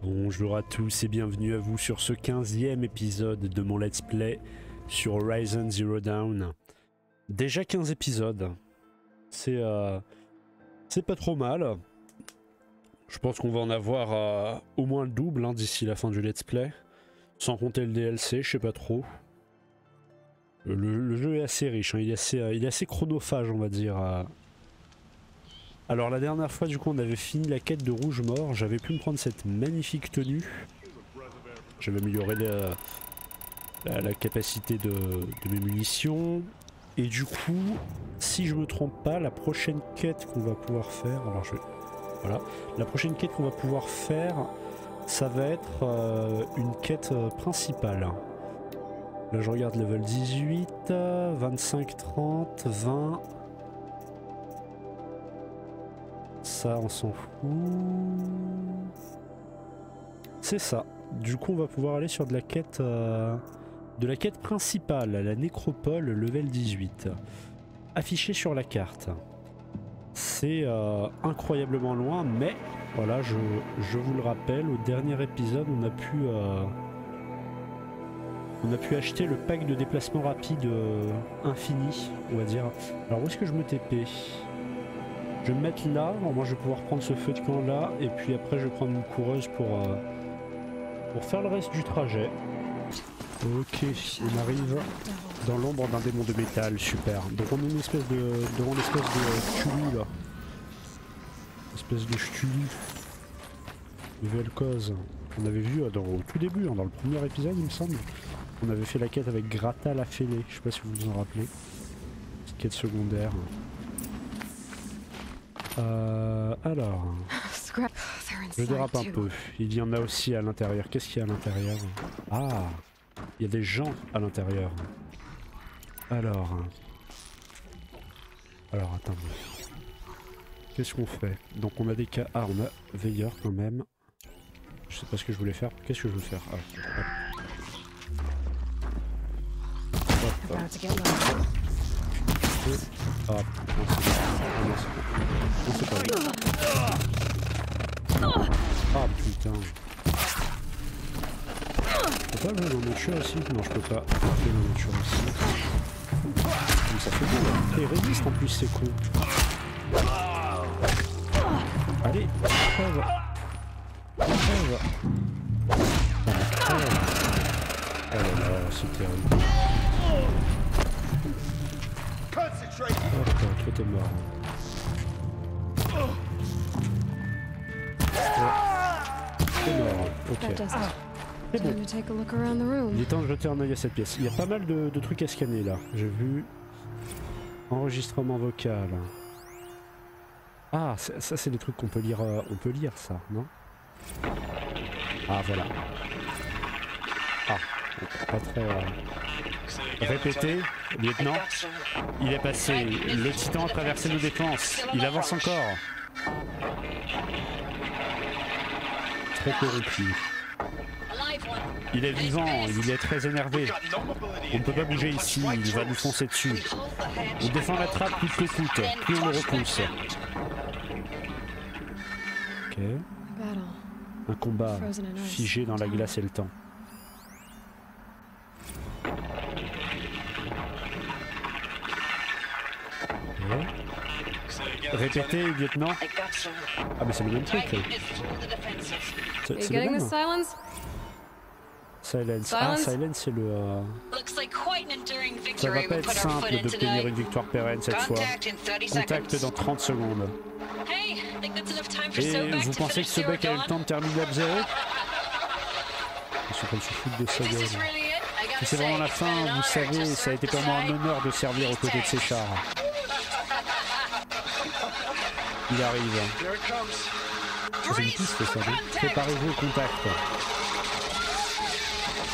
Bonjour à tous et bienvenue à vous sur ce 15e épisode de mon let's play sur Horizon Zero Dawn. Déjà 15 épisodes, c'est pas trop mal. Je pense qu'on va en avoir au moins le double d'ici la fin du let's play. Sans compter le DLC, je sais pas trop. Le jeu est assez riche, il est assez chronophage on va dire. Alors la dernière fois du coup on avait fini la quête de Rouge Mort, j'avais pu me prendre cette magnifique tenue. J'avais amélioré la capacité de mes munitions. Et du coup, si je me trompe pas, la prochaine quête qu'on va pouvoir faire... Alors voilà. La prochaine quête qu'on va pouvoir faire, ça va être une quête principale. Là je regarde level 18, 25, 30, 20... Ça on s'en fout. C'est ça. Du coup on va pouvoir aller sur de la quête principale, la nécropole level 18. Affiché sur la carte. C'est incroyablement loin, mais voilà, je vous le rappelle, au dernier épisode on a pu acheter le pack de déplacement rapide infini, on va dire. Alors où est-ce que je me TP ? Je vais me mettre là, alors moi je vais pouvoir prendre ce feu de camp là, et puis après je vais prendre une coureuse pour faire le reste du trajet. Ok, on arrive dans l'ombre d'un démon de métal, super. Donc on est une espèce devant l'espèce de Cthulhu là. Espèce de Cthulhu. Nouvelle cause. On avait vu au tout début, dans le premier épisode il me semble. On avait fait la quête avec Grata la fêlée, je sais pas si vous vous en rappelez. Petite quête secondaire. Alors, je dérape un peu. Il y en a aussi à l'intérieur. Qu'est-ce qu'il y a à l'intérieur? Ah, il y a des gens à l'intérieur. Alors, attendez. Qu'est-ce qu'on fait? Donc on a des cas. Ah, on a veilleur quand même. Je sais pas ce que je voulais faire. Qu'est-ce que je veux faire? Ah, hop. Hop. Non, c'est pas vrai. Ah putain. Je peux pas jouer dans le nature aussi? Non, je peux pas jouer dans le nature aussi. Mais ça fait bien. Et résiste en plus, c'est con. Allez, crève. Crève. Oh là là, c'est terrible. Oh putain, toi t'es mort. T'es mort, ok. C'est bon. Il est temps de jeter un œil à cette pièce. Il y a pas mal de trucs à scanner là. J'ai vu. Enregistrement vocal. Ah, ça c'est des trucs qu'on peut lire. On peut lire ça, non? Ah voilà. Ah, pas très... Répétez, lieutenant. Il est passé. Le titan a traversé nos défenses. Il avance encore. Très corrompu. Il est vivant, il est très énervé. On ne peut pas bouger ici, il va nous foncer dessus. On défend la trappe coûte que coûte, puis on le repousse. Ok. Un combat figé dans la glace et le temps. Okay. Répétez, lieutenant. Ah mais c'est le même truc. C'est le même. Silence. Ah, Silence c'est le... Ça va pas être simple d'obtenir une victoire pérenne cette fois. Contact dans 30 secondes. Et vous pensez que ce bec a eu le temps de terminer Lab 0? Ils sont en train de se foutre de sa gueule. Si c'est vraiment la fin, vous savez, ça a été pour moi un honneur de servir aux côtés de ces chars. Il arrive. C'est une piste ça. Préparez-vous au contact.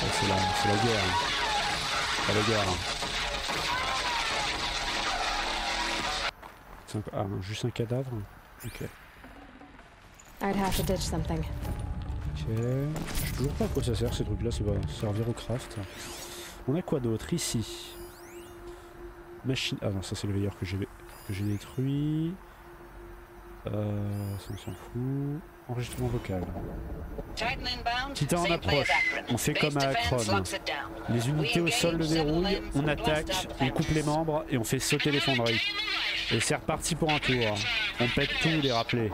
C'est la guerre. C'est la guerre. Ah, juste un cadavre. Ok. Ok. Je sais toujours pas à quoi ça sert ces trucs là, ça va servir au craft. On a quoi d'autre ici? Machine. Ah non, ça c'est le veilleur que j'ai détruit. Ça on s'en fout. Enregistrement vocal. Titan en approche. On fait comme à Akron. Les unités au sol le dérouillent, on attaque, on coupe les membres et on fait sauter les fonderies. Et c'est reparti pour un tour. On pète tout les rappelés.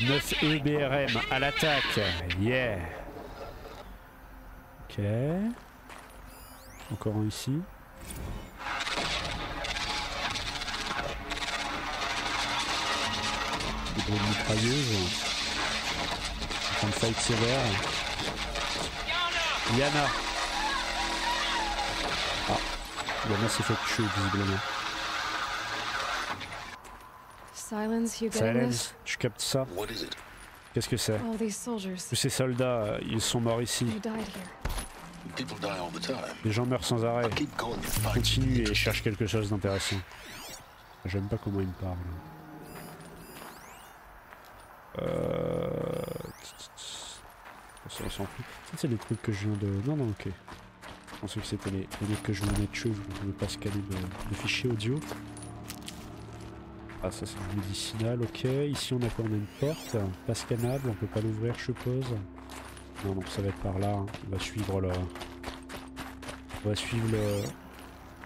9E BRM à l'attaque. Yeah. Ok. Encore un ici. Des gros mitrailleuses. En train de fight sévère. Yana. Ah, Yana s'est fait tuer visiblement. Silence, tu captes ça? Qu'est-ce que c'est? Tous ces soldats, ils sont morts ici. Les gens meurent sans arrêt. Continue et cherche quelque chose d'intéressant. J'aime pas comment il me parle. On s'en fout. C'est des trucs que je viens de... Non, non, ok. Je pensais que c'était les trucs que je venais de tuer. Je ne veux pas scanner de fichiers audio. Ah, ça c'est du médicinal, ok. Ici on a quoi? On a une porte, pas scannable, on peut pas l'ouvrir, je suppose. Non, donc ça va être par là. Hein. On va suivre le... On va suivre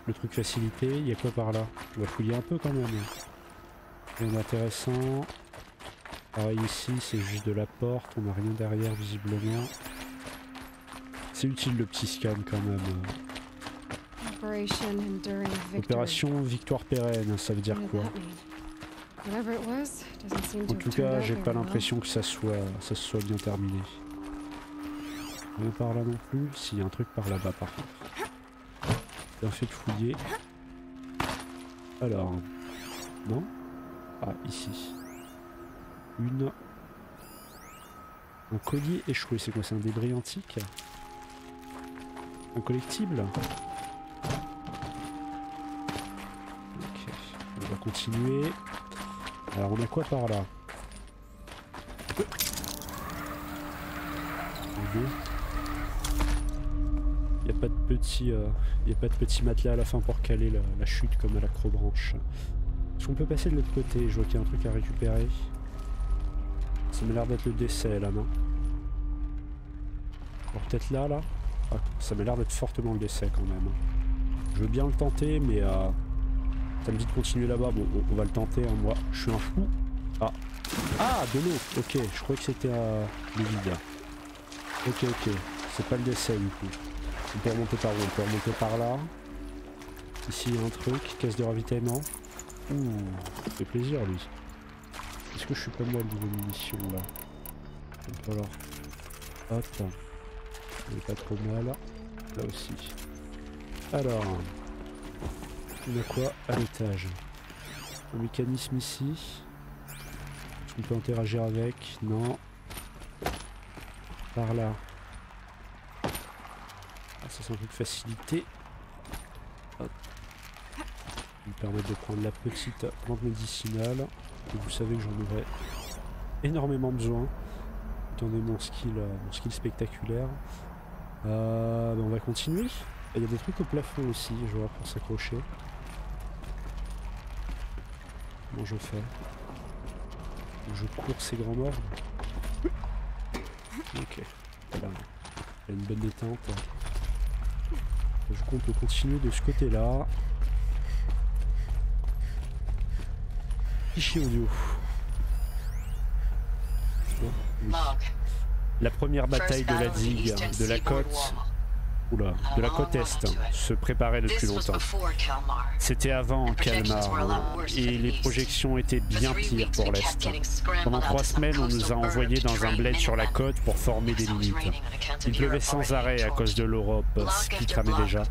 le truc facilité. Il y a quoi par là? On va fouiller un peu quand même. Rien d'intéressant. Pareil ici, c'est juste de la porte, on n'a rien derrière visiblement. C'est utile le petit scan quand même. Opération Victoire Pérenne, ça veut dire quoi? En tout cas, j'ai pas l'impression que ça soit bien terminé. Rien par là non plus. S'il y a un truc par là-bas par contre. Bien fait de fouiller. Alors... Non? Ah, ici. Un collier échoué, c'est quoi? C'est un débris antique? Un collectible? Ok, on va continuer. Alors on a quoi par là? Il n'y a pas de petit matelas à la fin pour caler la chute comme à l'acrobranche. Est-ce qu'on peut passer de l'autre côté? Je vois qu'il y a un truc à récupérer. Ça m'a l'air d'être le décès là, non? Alors peut-être là, là? Ah, ça m'a l'air d'être fortement le décès quand même. Je veux bien le tenter, mais ça me dit de continuer là-bas. Bon, on va le tenter, hein, moi. Je suis un fou. Ah, ah, de l'eau. Ok, je croyais que c'était le vide. Ok, ok. C'est pas le décès du coup. On peut remonter par où? On peut remonter par là. Ici, il y a un truc. Caisse de ravitaillement. Ouh, ça fait plaisir lui. Est-ce que je suis pas mal niveau munitions là? Donc alors, hop, on est pas trop mal. Là aussi. Alors, on a quoi à l'étage? Un mécanisme ici. Est-ce qu'on peut interagir avec? Non. Par là. Ah, ça c'est un peu de facilité. Hop. Il me permet de prendre la petite plante médicinale. Et vous savez que j'en aurai énormément besoin. Étant donné mon skill spectaculaire. On va continuer. Il y a des trucs au plafond aussi, je vois, pour s'accrocher. Comment je fais? Je cours ces grands morts. Ok. Voilà. Il y a une bonne détente. Du coup, on peut continuer de ce côté-là. Fichier audio. Oui. La première bataille de la digue, de la côte, de la côte Est, se préparait depuis longtemps. C'était avant Kalmar, et les projections étaient bien pires pour l'Est. Pendant 3 semaines, on nous a envoyés dans un bled sur la côte pour former des limites. Il pleuvait sans arrêt à cause de l'Europe, ce qui cramait déjà.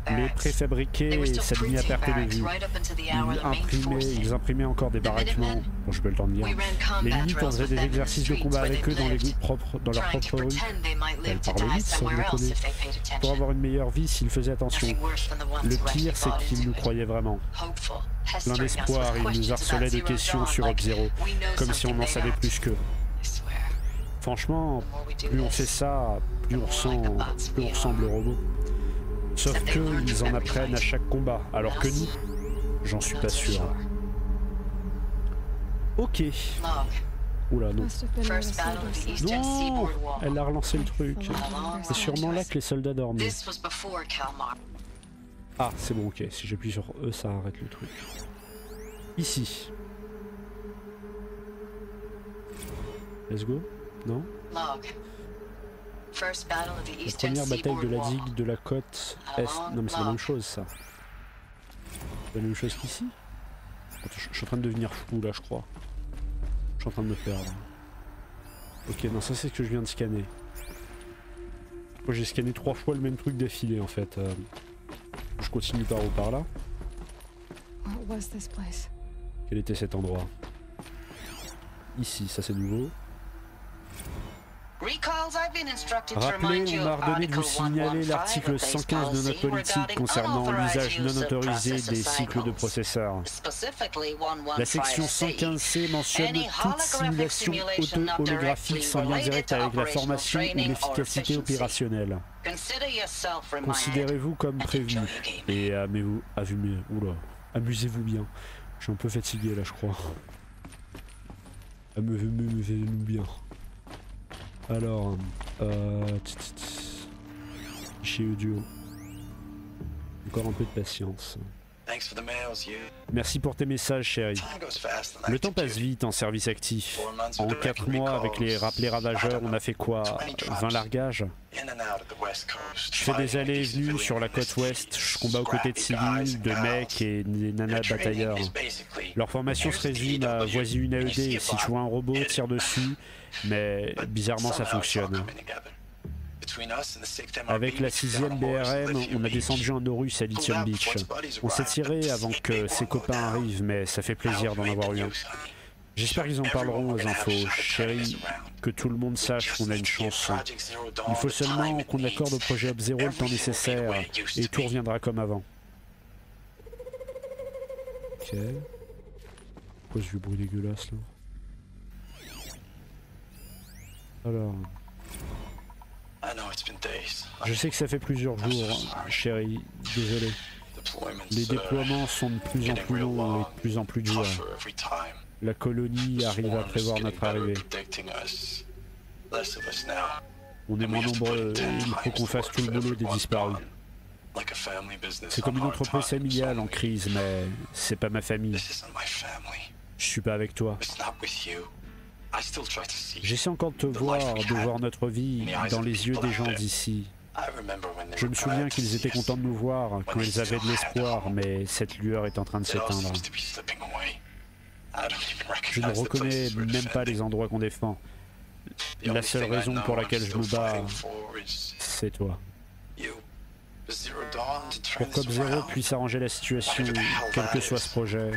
Les préfabriqués s'alignaient à perte de vue. Ils imprimaient encore des baraquements. Bon, je peux le temps de dire. Les limites, on faisait des exercices de combat avec eux dans leur propre rue. Elle parle vite, sans déconner. Pour avoir une meilleure vie s'ils faisaient attention. Le pire, c'est qu'ils nous croyaient vraiment. Plein d'espoir, ils nous harcelaient de questions sur Up-Zero, comme si on en savait plus qu'eux. Franchement, plus on fait ça, plus on ressemble aux robots. Sauf qu'eux, ils en apprennent à chaque combat, alors que nous, j'en suis pas sûr. Ok. Oula, non. Non, elle a relancé le truc. C'est sûrement là que les soldats dormaient. Ah, c'est bon, ok. Si j'appuie sur E, ça arrête le truc. Ici. Let's go. Non? La première bataille de la digue de la côte Est. Non mais c'est la même chose ça. C'est la même chose qu'ici. Je suis en train de devenir fou là je crois. Je suis en train de me perdre. Ok, non ça c'est ce que je viens de scanner. Moi j'ai scanné 3 fois le même truc d'affilée en fait. Je continue par où, par là. Quel était cet endroit? Ici, ça c'est nouveau. Rappelez, on m'a ordonné de vous signaler l'article 115 de notre politique concernant l'usage non autorisé des cycles de processeurs. La section 115C mentionne toute simulation auto-holographique sans lien direct avec la formation ou l'efficacité opérationnelle. Considérez-vous comme prévenu et amusez-vous bien. Je suis un peu fatigué là je crois. Amusez-nous bien. Alors, fichier audio. Encore un peu de patience. Merci pour tes messages, chérie. Le temps passe vite en service actif. En 4 mois, avec les rappelés ravageurs, on a fait quoi? 20 largages? Je fais des allées et venues sur la côte ouest. Je combats aux côtés de civils, de mecs et des nanas batailleurs. Leur formation se résume à voici une AED. Si tu vois un robot, tire dessus. Mais bizarrement, ça fonctionne. Avec la 6ème BRM, on a descendu un Horus à Lithium Beach. On s'est tiré avant que ses copains arrivent, mais ça fait plaisir d'en avoir eu un. J'espère qu'ils en parleront aux infos. Chérie, que tout le monde sache qu'on a une chance. Il faut seulement qu'on accorde au projet Up Zero le temps nécessaire et tout reviendra comme avant. Ok. Pourquoi ce bruit dégueulasse là? Alors... Je sais que ça fait plusieurs jours, chérie, désolé. Les déploiements sont de plus en plus longs et de plus en plus durs. La colonie arrive à prévoir notre arrivée. On est moins nombreux et il faut qu'on fasse tout le boulot des disparus. C'est comme une entreprise familiale en crise, mais c'est pas ma famille. Je suis pas avec toi. J'essaie encore de te voir, de voir notre vie dans les yeux des gens d'ici. Je me souviens qu'ils étaient contents de nous voir quand ils avaient de l'espoir, mais cette lueur est en train de s'éteindre. Je ne reconnais même pas les endroits qu'on défend. La seule raison pour laquelle je me bats, c'est toi. Pour qu'Up Zero puisse arranger la situation, quel que soit ce projet.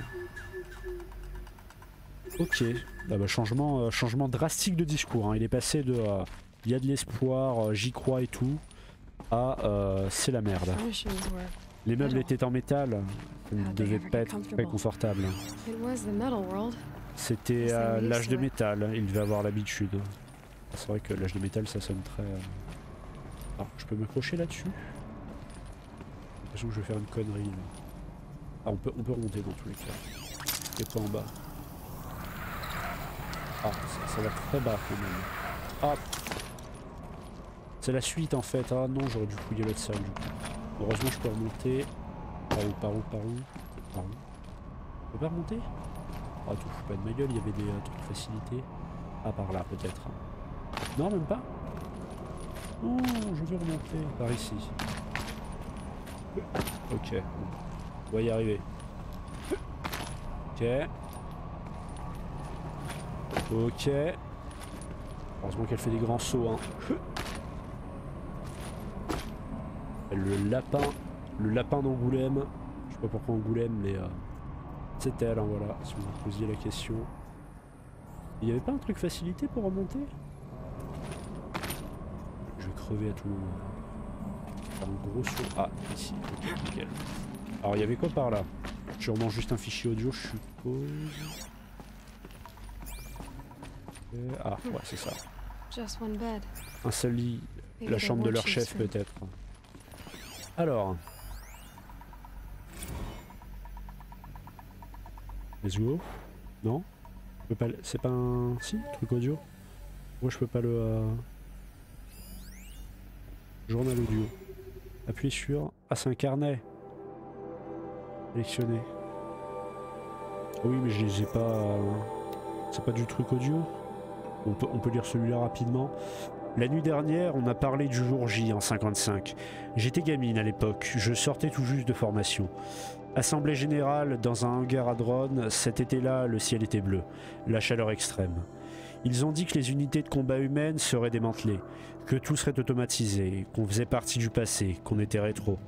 Ok. Ah bah changement drastique de discours, hein. Il est passé de il y a de l'espoir, j'y crois et tout, à c'est la merde. Les meubles étaient en métal, ils ne devaient pas être très confortables. C'était l'âge de métal, il devait avoir l'habitude. C'est vrai que l'âge de métal ça sonne très... Ah, je peux m'accrocher là-dessus? J'ai l'impression que je vais faire une connerie là. Ah, on peut remonter dans tous les cas. Et pas en bas. Ah, ça va très bas quand même. Ah, c'est la suite en fait. Ah non, j'aurais dû fouiller l'autre salle du coup. Heureusement, je peux remonter. Par où? Je peux pas remonter? Ah, tu fous pas de ma gueule, il y avait des trucs de facilité. Ah, par là peut-être. Non, même pas. Oh, je vais remonter. Par ici. Ok, on va y arriver. Ok. Ok. Heureusement qu'elle fait des grands sauts, hein. Le lapin d'Angoulême. Je sais pas pourquoi Angoulême, mais c'est elle, hein, voilà, si vous vous posiez la question. Il n'y avait pas un truc facilité pour remonter? Je vais crever à tout moment. Faire un gros saut. Ah, ici, ok, nickel. Alors il y avait quoi par là? Sûrement juste un fichier audio, je suppose. Ah, ouais, c'est ça. Un seul lit, la chambre de leur chef peut-être. Alors. Let's go. Non? C'est pas un... Si, truc audio. Moi je peux pas le... Journal audio. Appuyez sur... Ah c'est un carnet. Sélectionné. Oui mais je les ai pas... C'est pas du truc audio. On peut lire celui-là rapidement. La nuit dernière, on a parlé du jour J en 55. J'étais gamine à l'époque, je sortais tout juste de formation. Assemblée générale dans un hangar à drones, cet été-là, le ciel était bleu, la chaleur extrême. Ils ont dit que les unités de combat humaines seraient démantelées, que tout serait automatisé, qu'on faisait partie du passé, qu'on était rétro.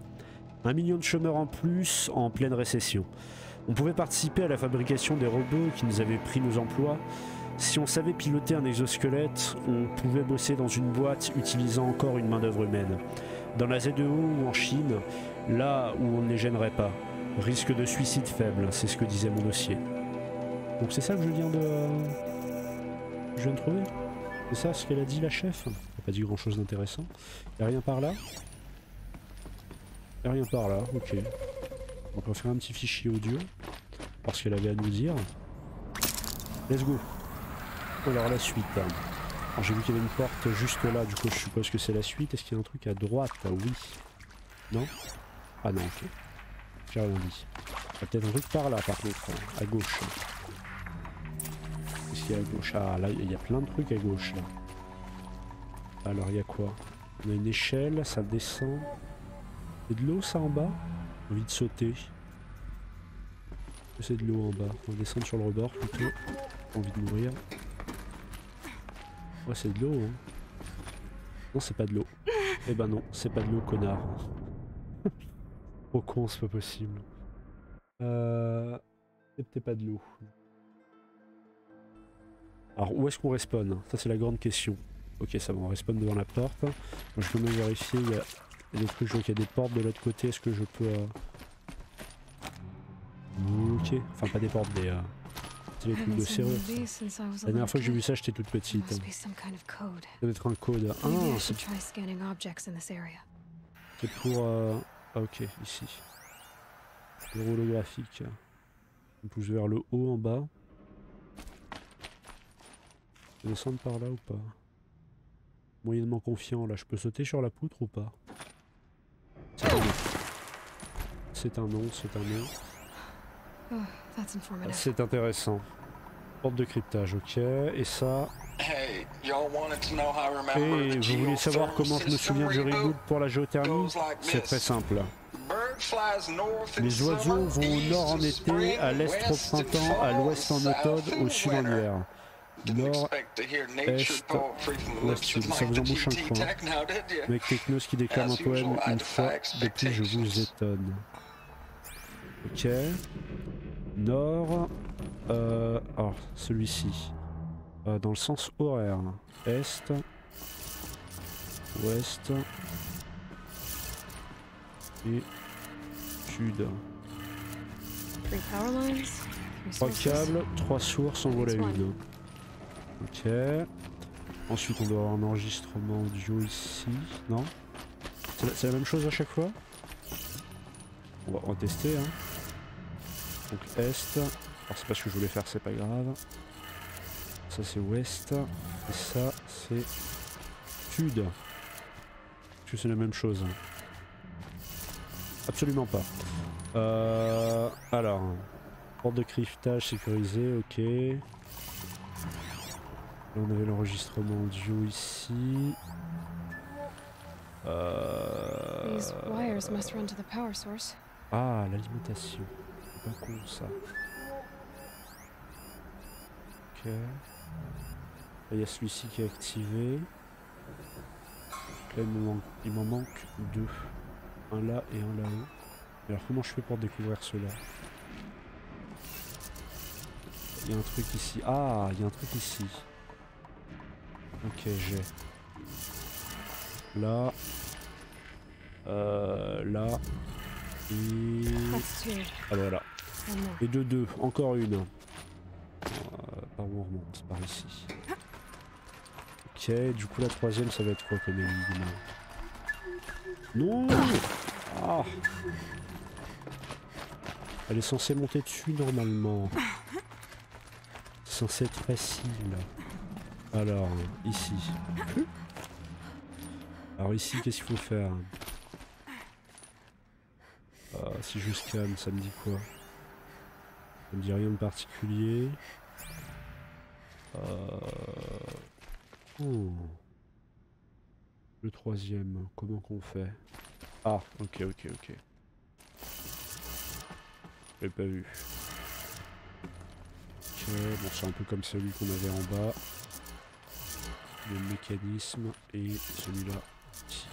1 million de chômeurs en plus en pleine récession. On pouvait participer à la fabrication des robots qui nous avaient pris nos emplois. Si on savait piloter un exosquelette, on pouvait bosser dans une boîte utilisant encore une main-d'œuvre humaine. Dans la ZEO ou en Chine, là où on ne les gênerait pas. Risque de suicide faible, c'est ce que disait mon dossier. Donc c'est ça que je viens de trouver. C'est ça ce qu'elle a dit la chef. Elle n'a pas dit grand chose d'intéressant. Y'a rien par là? Y'a rien par là, ok. On va faire un petit fichier audio. Parce qu'elle avait à nous dire. Let's go. Alors la suite. Alors j'ai vu qu'il y avait une porte juste là, du coup je suppose que c'est la suite. Est-ce qu'il y a un truc à droite? Oui. Non? Ah non, ok. J'ai rien dit. Il y a peut-être un truc par là par contre, à gauche. Qu'est-ce qu'il y a à gauche? Ah là il y a plein de trucs à gauche là. Alors il y a quoi? On a une échelle, ça descend. C'est de l'eau ça en bas? J'ai envie de sauter. C'est de l'eau en bas. On va descendre sur le rebord plutôt. J'ai envie de mourir. Ouais c'est de l'eau hein. Non c'est pas de l'eau. Eh ben non, c'est pas de l'eau connard. Trop con, c'est pas possible. C'est peut-être pas de l'eau. Alors où est-ce qu'on respawn? Ça c'est la grande question. Ok ça va, on respawn devant la porte. Moi, je peux même vérifier, il y a des trucs, je vois qu'il y a des portes de l'autre côté, est-ce que je peux... Ok, enfin pas des portes, mais... c'est les trucs de serrure. La dernière fois que j'ai vu ça, j'étais toute petite. Ça doit être un code. Ah, c'est pour... Ah ok, ici. Le holographique. On pousse vers le haut en bas. Je vais descendre par là ou pas? Moyennement confiant là, je peux sauter sur la poutre ou pas? C'est un non. C'est un non, c'est un non. C'est intéressant. Porte de cryptage, ok. Et ça... Et vous voulez savoir comment je me souviens du reboot pour la géothermie? C'est très simple. Les oiseaux vont au nord en été, à l'est au printemps, à l'ouest en automne, au sud en hiver. Nord, est, ouest, sud. Ça vous embouche un coin. Mec Technos qui déclame un poème une fois de plus, je vous étonne. Ok. Nord. Alors, celui-ci. Dans le sens horaire. Est. Ouest. Et sud. 3 câbles, 3 sources, en voilà une. Ok. Ensuite on doit avoir un enregistrement audio ici. Non? C'est la même chose à chaque fois? On va tester hein. Donc est. Alors c'est pas ce que je voulais faire, c'est pas grave. Ça c'est ouest. Et ça c'est sud. Est-ce que c'est la même chose? Absolument pas. Alors. Porte de cryptage sécurisée, ok. Là on avait l'enregistrement audio ici. Ah, l'alimentation. C'est pas con ça. Ok. Là il y a celui-ci qui est activé. Là il m'en manque 2. Un là et un là-haut. Alors comment je fais pour découvrir ceux-là? Il y a un truc ici. Ah, il y a un truc ici. Ok, j'ai. Là. Là. Et... Ah bah voilà. Et de 2. Encore une. Par où on remonte? Par ici. Ok, du coup la troisième ça va être quoi comme énigme? Non. Ah. Elle est censée monter dessus normalement. censé être facile. Alors, ici. Alors ici, qu'est-ce qu'il faut faire? Si je scanne, ça me dit quoi? Ça me dit rien de particulier. Oh. Le troisième, comment qu'on fait? Ah, ok. J'avais pas vu. Ok, bon c'est un peu comme celui qu'on avait en bas. Le mécanisme et celui-là ici.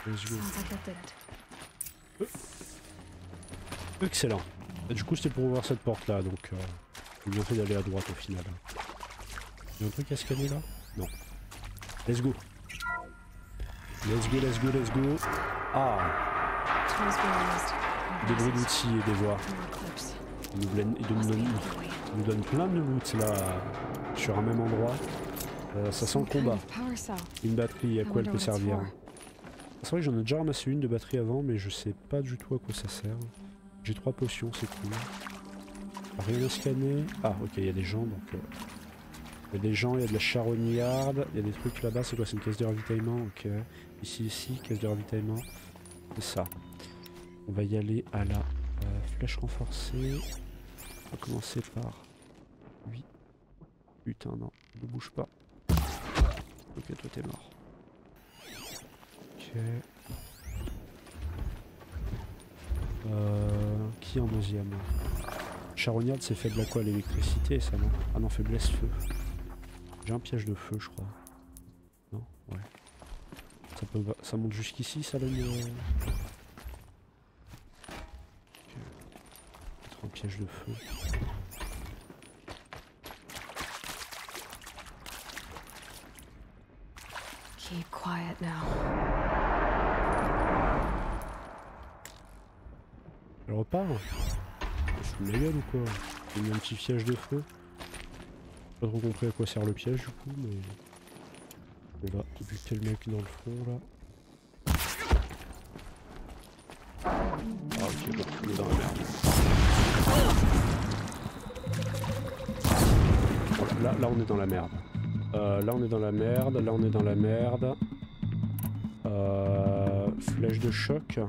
Let's go. Excellent. Et du coup c'était pour ouvrir cette porte là, donc j'ai bien fait d'aller à droite au final. Il y a un truc à scanner là? Non. Let's go. Let's go. Ah, des bruits d'outils et des voix. Il nous donne plein de loot là, sur un même endroit. Ça sent le combat. Une batterie, à quoi elle peut servir? C'est vrai que j'en ai déjà ramassé une de batterie avant, mais je sais pas du tout à quoi ça sert. J'ai 3 potions, c'est cool. Rien à scanner. Ah, ok, il y a des gens, donc... il y a des gens, il y a de la charognarde, il y a des trucs là-bas, c'est quoi? C'est une caisse de ravitaillement, ok. Ici, caisse de ravitaillement. C'est ça. On va y aller à la flèche renforcée. On va commencer par lui. Putain, non, ne bouge pas. Ok, toi t'es mort. Ok. Qui en deuxième? Charognarde, c'est faible à quoi? L'électricité, ça non? Ah non, faiblesse feu. J'ai un piège de feu, je crois. Non? Ouais. Ça monte jusqu'ici, ça là une... Peut-être un piège de feu. Keep quiet now. Elle repart? Je suis méga ou quoi? J'ai mis un petit piège de feu. Pas trop compris à quoi sert le piège du coup, mais... On va buter le mec dans le fond là. Ah ok, bon, on est dans la merde. Voilà, là on est dans la merde. Là on est dans la merde, là on est dans la merde. Flèche de choc.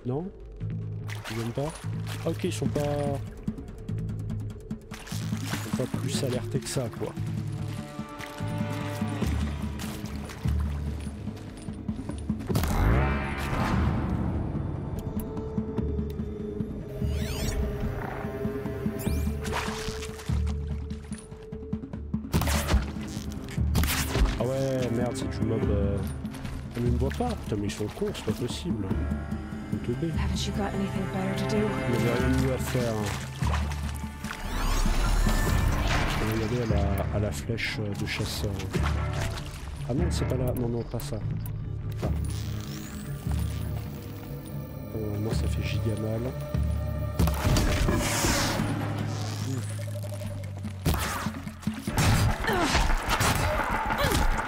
Non? Ils viennent pas? Ah, ok, ils sont pas plus alertés que ça, quoi. Ah ouais, merde, c'est du mob... Ah, mais ils me voient pas. Putain, mais ils sont cons, c'est pas possible. Il n'y avait rien de mieux à faire. On va y aller à la flèche de chasseur. Ah non, c'est pas là. Non, pas ça. Ah. Moi, ça fait giga mal.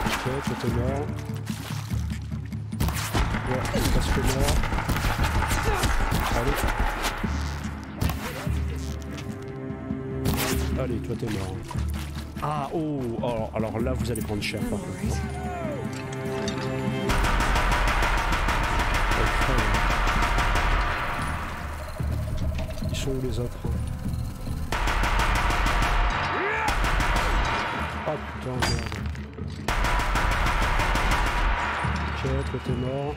Ok, toi t'es mort. Ouais, c'est presque mort. Allez, toi t'es mort. Ah, oh, alors là vous allez prendre cher par contre. Ils sont où les autres? Ah putain, merde. Ok, toi t'es mort.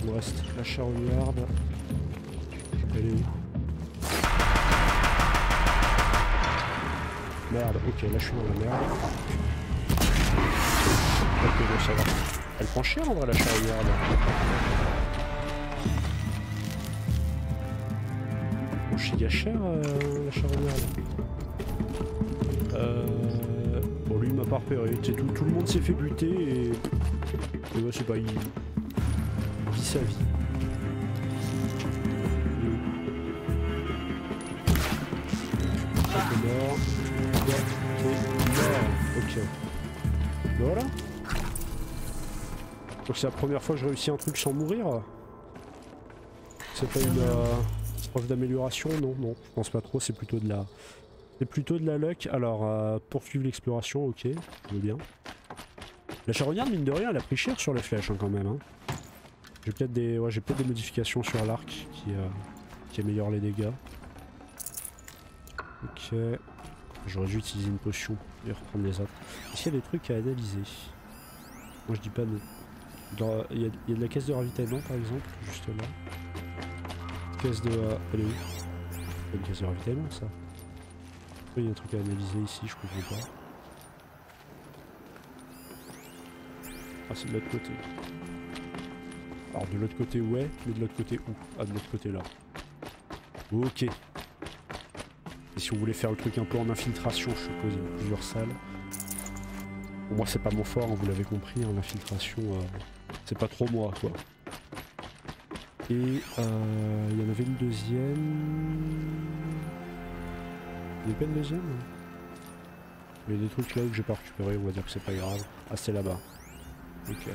Il me reste la charognarde. Elle est où? Merde, ok, là je suis dans la merde. Ok, bon, ça va. Elle prend cher en vrai la charognarde. Bon, giga cher la charognarde. Bon, lui il m'a pas repéré. Tout le monde s'est fait buter et ouais, c'est pas, il vit sa vie. Mort. Ok. Voilà. Donc c'est la première fois que je réussis un truc sans mourir. C'est pas une preuve d'amélioration, non, non, je pense pas trop, c'est plutôt de la... C'est plutôt de la luck. Alors, poursuivre l'exploration, ok, je veux bien. La charognarde, mine de rien, elle a pris cher sur les flèches hein, quand même. Hein. J'ai peut-être des... Ouais, j'ai peut-être des modifications sur l'arc qui améliorent les dégâts. Ok. J'aurais dû utiliser une potion et reprendre les autres. Est-ce qu'il y a des trucs à analyser? Moi je dis pas non. Il y a de la caisse de ravitaillement par exemple, juste là. Caisse de... elle est où? C'est une caisse de ravitaillement ça. Il y a un truc à analyser ici, je comprends pas. Ah c'est de l'autre côté. Alors de l'autre côté ouais, mais de l'autre côté où? Ah de l'autre côté là. Ok. Et si on voulait faire le truc un peu en infiltration, je suppose, il y a plusieurs salles. Bon, moi c'est pas mon fort, hein, vous l'avez compris, hein, l'infiltration, c'est pas trop moi quoi. Et il y en avait une deuxième... Il n'y a pas une deuxième hein. Il y a des trucs là que j'ai pas récupéré, on va dire que c'est pas grave. Ah c'est là-bas. Ok.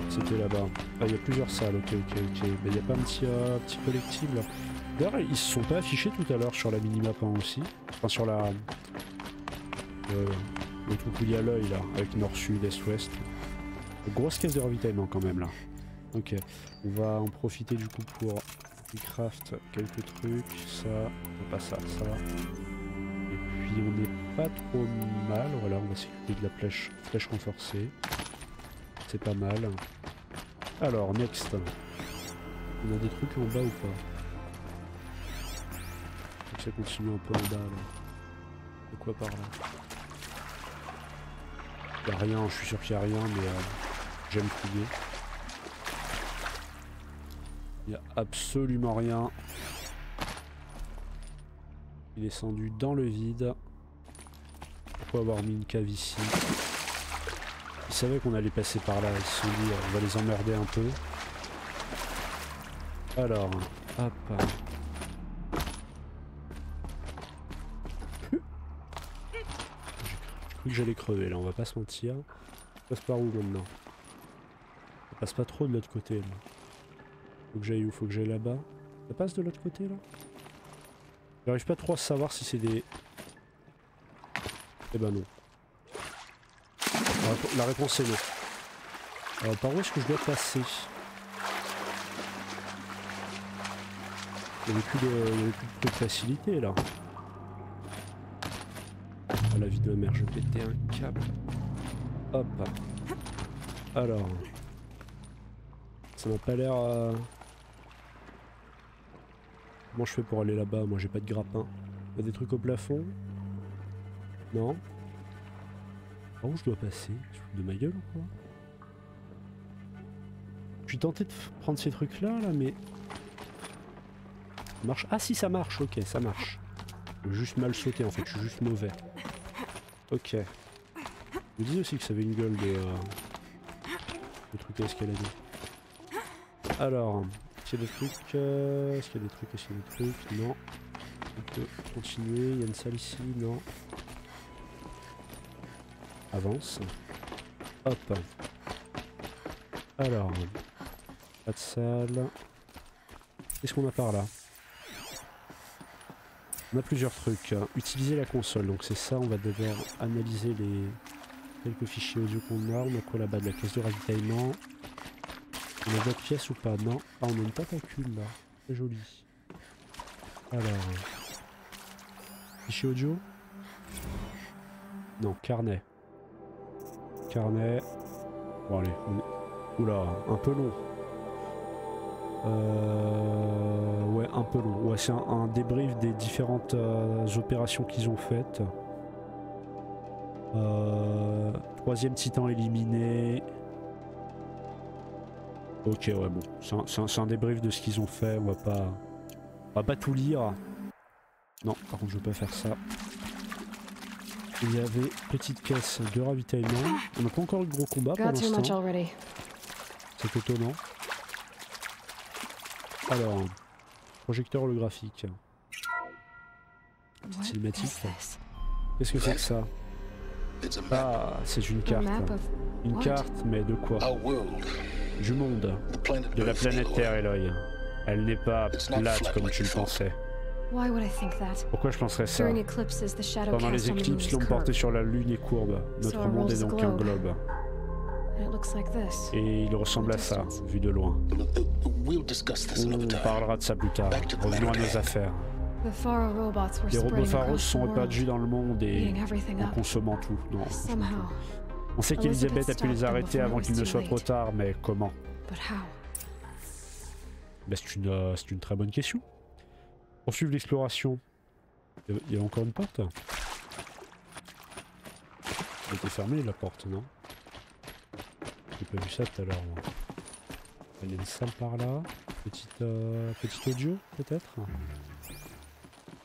C'était là-bas. Ah il y a plusieurs salles, ok. Mais il n'y a pas un petit collectible là. D'ailleurs, ils se sont pas affichés tout à l'heure sur la minimap hein, aussi. Enfin, sur la. Le truc où il y a l'œil là, avec nord-sud, est-ouest. Grosse caisse de ravitaillement quand même là. Ok. On va en profiter du coup pour craft quelques trucs. Ça, pas ça. Et puis on n'est pas trop mal. Voilà, on va s'occuper de la flèche renforcée. C'est pas mal. Alors, next. On a des trucs en bas ou pas? Ça continue un peu en bas là. De quoi par là? Y'a rien, je suis sûr qu'il y a rien, mais j'aime fouiller. Y'a absolument rien. Il est descendu dans le vide. Pourquoi avoir mis une cave ici? Ils savaient qu'on allait passer par là, ils se sont dit on va les emmerder un peu. Alors, hop. Que j'allais crever là, on va pas se mentir. Ça passe par où maintenant? Ça passe pas trop de l'autre côté là. Faut que j'aille où? Faut que j'aille là-bas. Ça passe de l'autre côté là? J'arrive pas trop à savoir si c'est des... Eh ben non. La réponse est non. Par où est-ce que je dois passer? Il n'y avait plus de facilité là. La vie de ma mère, je vais péter un câble. Hop. Alors. Ça m'a pas l'air... Comment je fais pour aller là-bas? Moi j'ai pas de grappin. Il y a des trucs au plafond? Non? Par où je dois passer? Je fous de ma gueule ou quoi? Je suis tenté de prendre ces trucs là mais... Ça marche? Ah si ça marche, ok ça marche. Je veux juste mal sauter en fait, je suis juste mauvais. Ok. Je me disais aussi que ça avait une gueule de trucs à escalader. Alors, est-ce qu'il y a des trucs? Est-ce qu'il y a des trucs? Non. On peut continuer. Il y a une salle ici? Non. Avance. Hop. Alors. Pas de salle. Qu'est-ce qu'on a par là? On a plusieurs trucs. Utiliser la console, donc c'est ça, on va devoir analyser les quelques fichiers audio qu'on a. On a quoi là-bas? De la caisse de ravitaillement. On a d'autres pièces ou pas? Non. Ah, on a une patacule là. C'est joli. Alors. Fichier audio? Non, carnet. Carnet. Bon allez, on est... Oula, un peu long. Ouais, un peu long. Ouais, c'est un débrief des différentes opérations qu'ils ont faites. Troisième titan éliminé. Ok, ouais, bon. C'est un débrief de ce qu'ils ont fait. On va pas tout lire. Non, par contre, je veux pas faire ça. Il y avait petite caisse de ravitaillement. On n'a pas encore eu de gros combat pour l'instant. C'est étonnant. Alors, projecteur holographique. Petite cinématique. Qu'est-ce que c'est que ça? Ah, c'est une carte. Une carte, mais de quoi? Du monde. De la planète Terre, Eloy. Elle n'est pas plate comme tu le pensais. Why would I think that? Pourquoi je penserais ça? During eclipses, the shadow Pendant les cast on the moon éclipses, is l'ombre portée curved. sur la lune est courbe. So Notre our monde world est is a donc un globe. globe. And it looks like this. Et il ressemble à ça, vu de loin. We'll discuss this On another time. parlera de ça plus tard. Revenons à nos affaires. The Faro robots were Les robots spreading Pharos across the sont world, répandus dans le monde et eating everything en up. consommant tout. Non, en consommant Somehow. tout. On sait qu'Elisabeth a pu les arrêter avant qu'il ne soit trop tard, mais comment? But how? Ben, c'est une très bonne question. Poursuivre l'exploration. Il y a encore une porte? Elle était fermée la porte, non? J'ai pas vu ça tout à l'heure. Il y a une salle par là. Petit audio peut-être?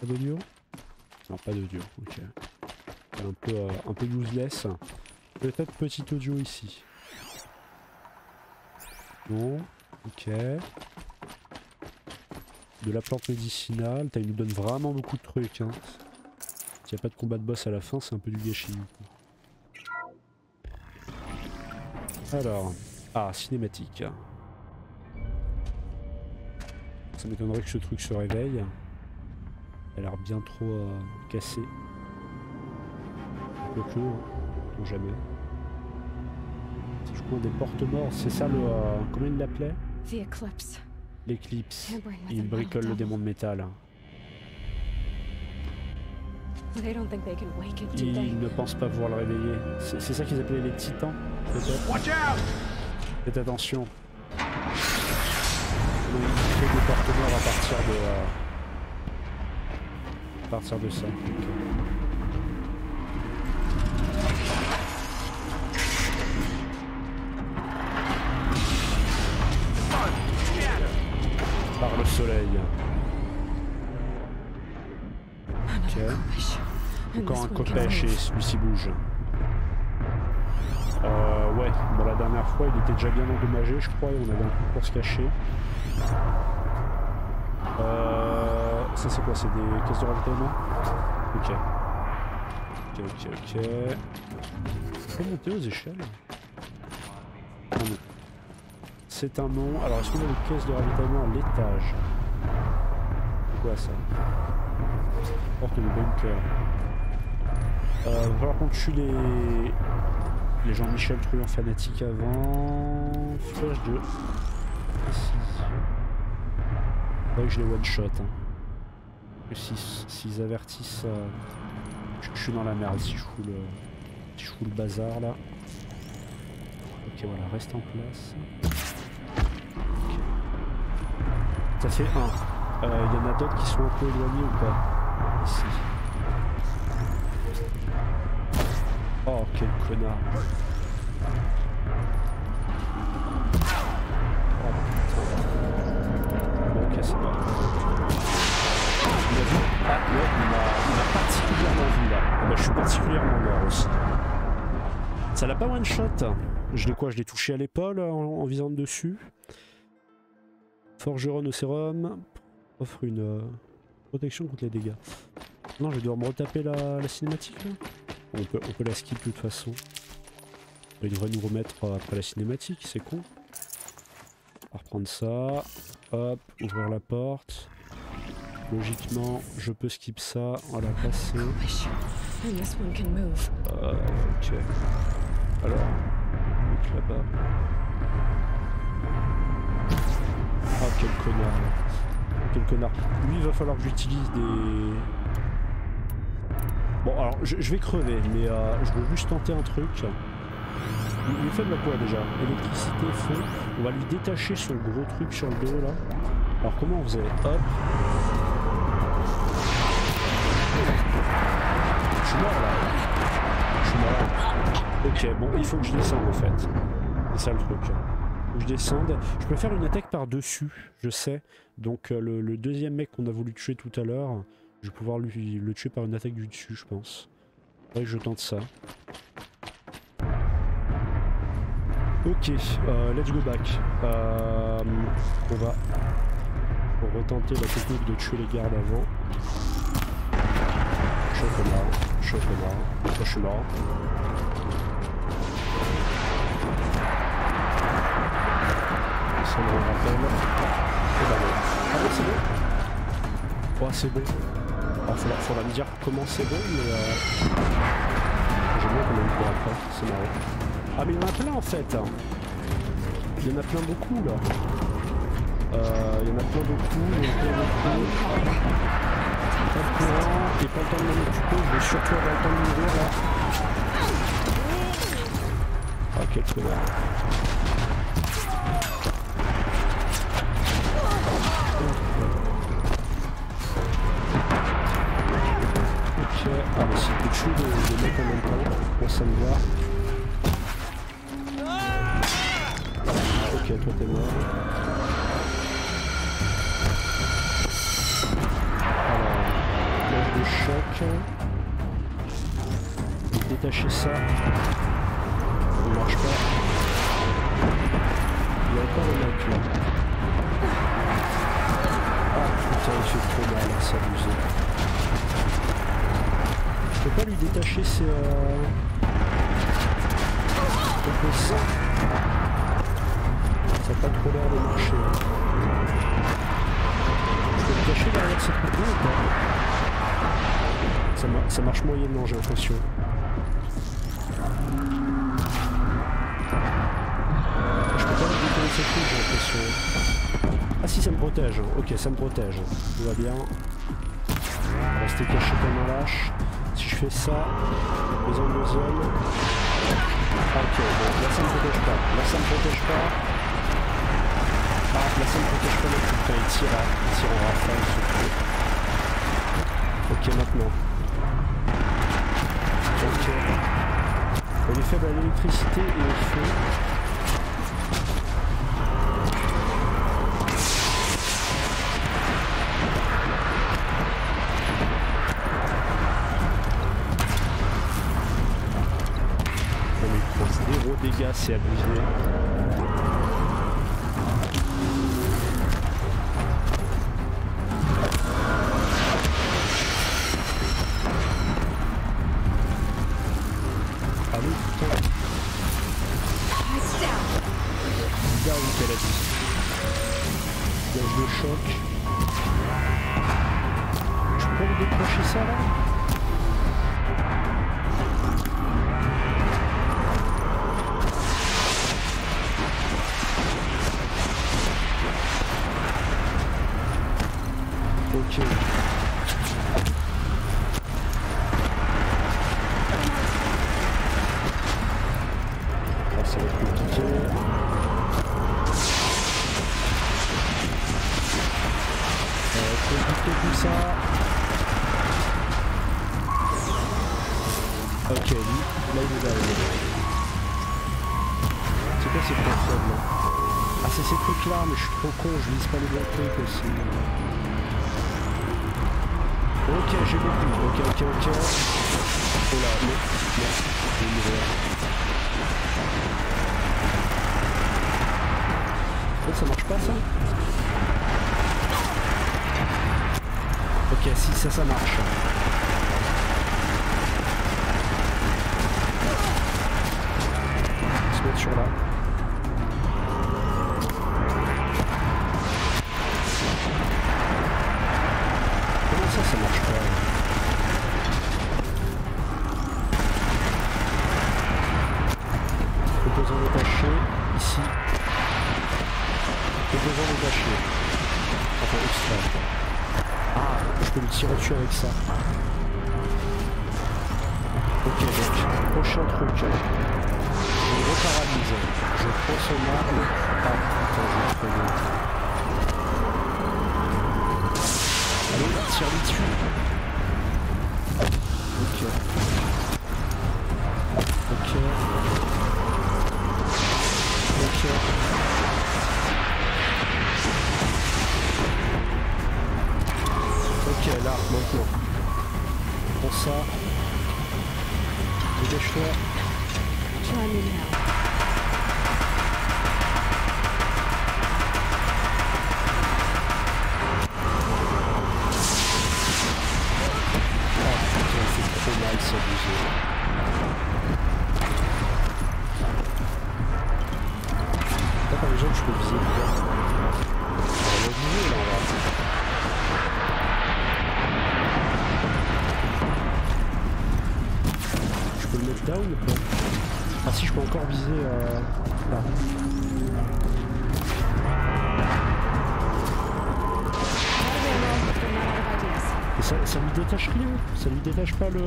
Pas d'audio? Non, pas d'audio, ok. Un peu useless. Peut-être petit audio ici. Non, ok. De la plante médicinale, il nous donne vraiment beaucoup de trucs. Hein. S'il n'y a pas de combat de boss à la fin, c'est un peu du gâchis. Alors, cinématique. Ça m'étonnerait que ce truc se réveille. Il a l'air bien trop cassé. Quoique, on jamais. C'est je crois des porte-morts, c'est ça le... comment il l'appelait? The eclipse. L'éclipse. Il bricole le démon de métal. They don't think they can wake it, do they? Ils ne pensent pas pouvoir le réveiller. C'est ça qu'ils appelaient les titans, peut-être. Faites attention. Il fait des porte-morts à partir de ça. Okay. Par le soleil. Ok. Encore un copèche et celui-ci bouge. Ouais, bon, la dernière fois il était déjà bien endommagé je crois et on avait un coup pour se cacher. Ça c'est quoi? C'est des caisses de ravitaillement? Ok. Ok. On peut monter aux échelles? Ah non. C'est un nom. Alors est-ce qu'on a des caisses de ravitaillement à l'étage? C'est quoi ça? Porte de bunker. Va falloir qu'on tue les Jean-Michel truand fanatiques avant. Flèche de... Ici. Faudrait que je les one-shot. Hein. S'ils avertissent... je suis dans la merde si je fous le bazar là. Ok voilà, reste en place. Okay. Ça fait 1. Il y en a d'autres qui sont un peu éloignés ou pas? Ici. Oh quel connard. Oh putain. Bon ok c'est bon. Il a vu? Ah ouais, il m'a particulièrement vu là. Ah bah, je suis particulièrement mort aussi. Ça l'a pas one shot. Je l'ai touché à l'épaule en visant dessus. Forgeron au sérum offre une protection contre les dégâts. Non, je vais devoir me retaper la cinématique là. On peut la skip de toute façon. Il devrait nous remettre après la cinématique, c'est con. On va reprendre ça. Hop, ouvrir la porte. Logiquement, je peux skip ça. On va la passer. Ok. Alors, donc là-bas. Ah, quel connard. Quel connard. Lui, il va falloir que j'utilise des... Bon, alors, je vais crever, mais je veux juste tenter un truc. Il fait de la quoi déjà? Électricité, feu. On va lui détacher son gros truc sur le dos là. Alors comment on faisait? Hop. Je suis mort là. Je suis mort. Ok, bon, il faut que je descende en fait. C'est ça le truc. Faut que je descende. Je peux faire une attaque par dessus, je sais. Donc le deuxième mec qu'on a voulu tuer tout à l'heure, je vais pouvoir le tuer par une attaque du dessus, je pense. Faudrait que je tente ça. Ok, let's go back. On va retenter la technique de tuer les gardes avant. Chocolat. Je suis mort. Ça me rappelle. bah non. Ah non, c'est bon. Oh, c'est bon. Alors, faudra me dire comment c'est bon, mais j'aime bien qu'on ait une fois après, c'est marrant. Ah, mais il y en a plein en fait. Il y en a plein beaucoup là. Il y en a plein beaucoup, il y en a plein beaucoup. Pas de courant, et pas le temps de m'en occuper, je vais surtout avoir le temps de mourir là. Ah, quel connard. Ok, ah mais c'est plus chaud de mettre en même temps, moi ça me va. Ok, toi t'es mort. Alors, de choc. Détacher ça. Ça ne marche pas. Il y a encore un mec là. Ah putain, il fait trop mal, c'est abusé. Je peux pas lui détacher ses... ça. Ça n'a pas trop l'air de marcher. Hein. Je peux le cacher derrière cette roue ou pas? Ça marche moyennement, j'ai l'impression. Je peux pas la décoller cette roue, j'ai l'impression. Ah si, ça me protège. Ok, ça me protège. Tout va bien. Rester caché comme un lâche. Si je fais ça, besoin de zone. Ah, ok, bon, là ça me protège pas. Là ça me protège pas. Ah, là ça me protège pas non plus. Putain, il tire en rafale surtout. Ok, maintenant. Ok. Il est faible à l'électricité et au feu. On lui prend 0 dégâts, c'est abusé. Choc. Je peux lui décrocher ça là? Ok. Ah, ça va être compliqué. Tout ça. Ok, lui, là il est là. C'est quoi ces points faibles là? Ah, c'est ces trucs là, mais je suis trop con, je vise pas les bons trucs aussi. Ok, j'ai compris. Ok. Oh là, non, je vais mourir. Oh, ça marche pas ça? Ok, si ça marche. On va se mettre sur là. Comment ça marche pas? Composant détaché, ici. Composant détaché. Enfin, extrait. Ah, je peux le tirer dessus avec ça. Ok, donc, prochain truc. Je le reparalyse. Je prends son arme. Ah, putain, je l'ai trouvé. Allez, tire-lui dessus. Ok. Ok, là, maintenant. Prends ça. Dégage-toi. Try me now. Ah putain, il fait trop mal s'abuser. Là par exemple je peux viser bien. Alors, down ou pas? Ah si, je peux encore viser là. Et ça lui détache rien? Ça lui détache pas le...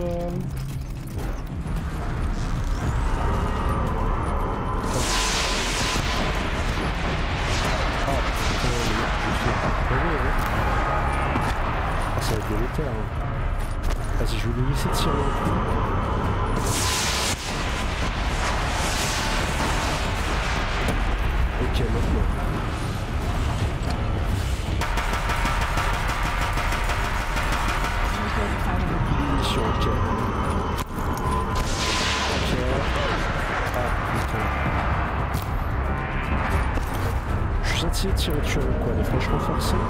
Ah putain, je sais pas crever, hein. Ah, ça va être délétère, hein. Vas-y, je vais lui laisser tirer un coup. Ok, maintenant. Munitions, ok. Ok. Ah putain. Je suis censé tirer dessus avec quoi? Des flèches renforcées?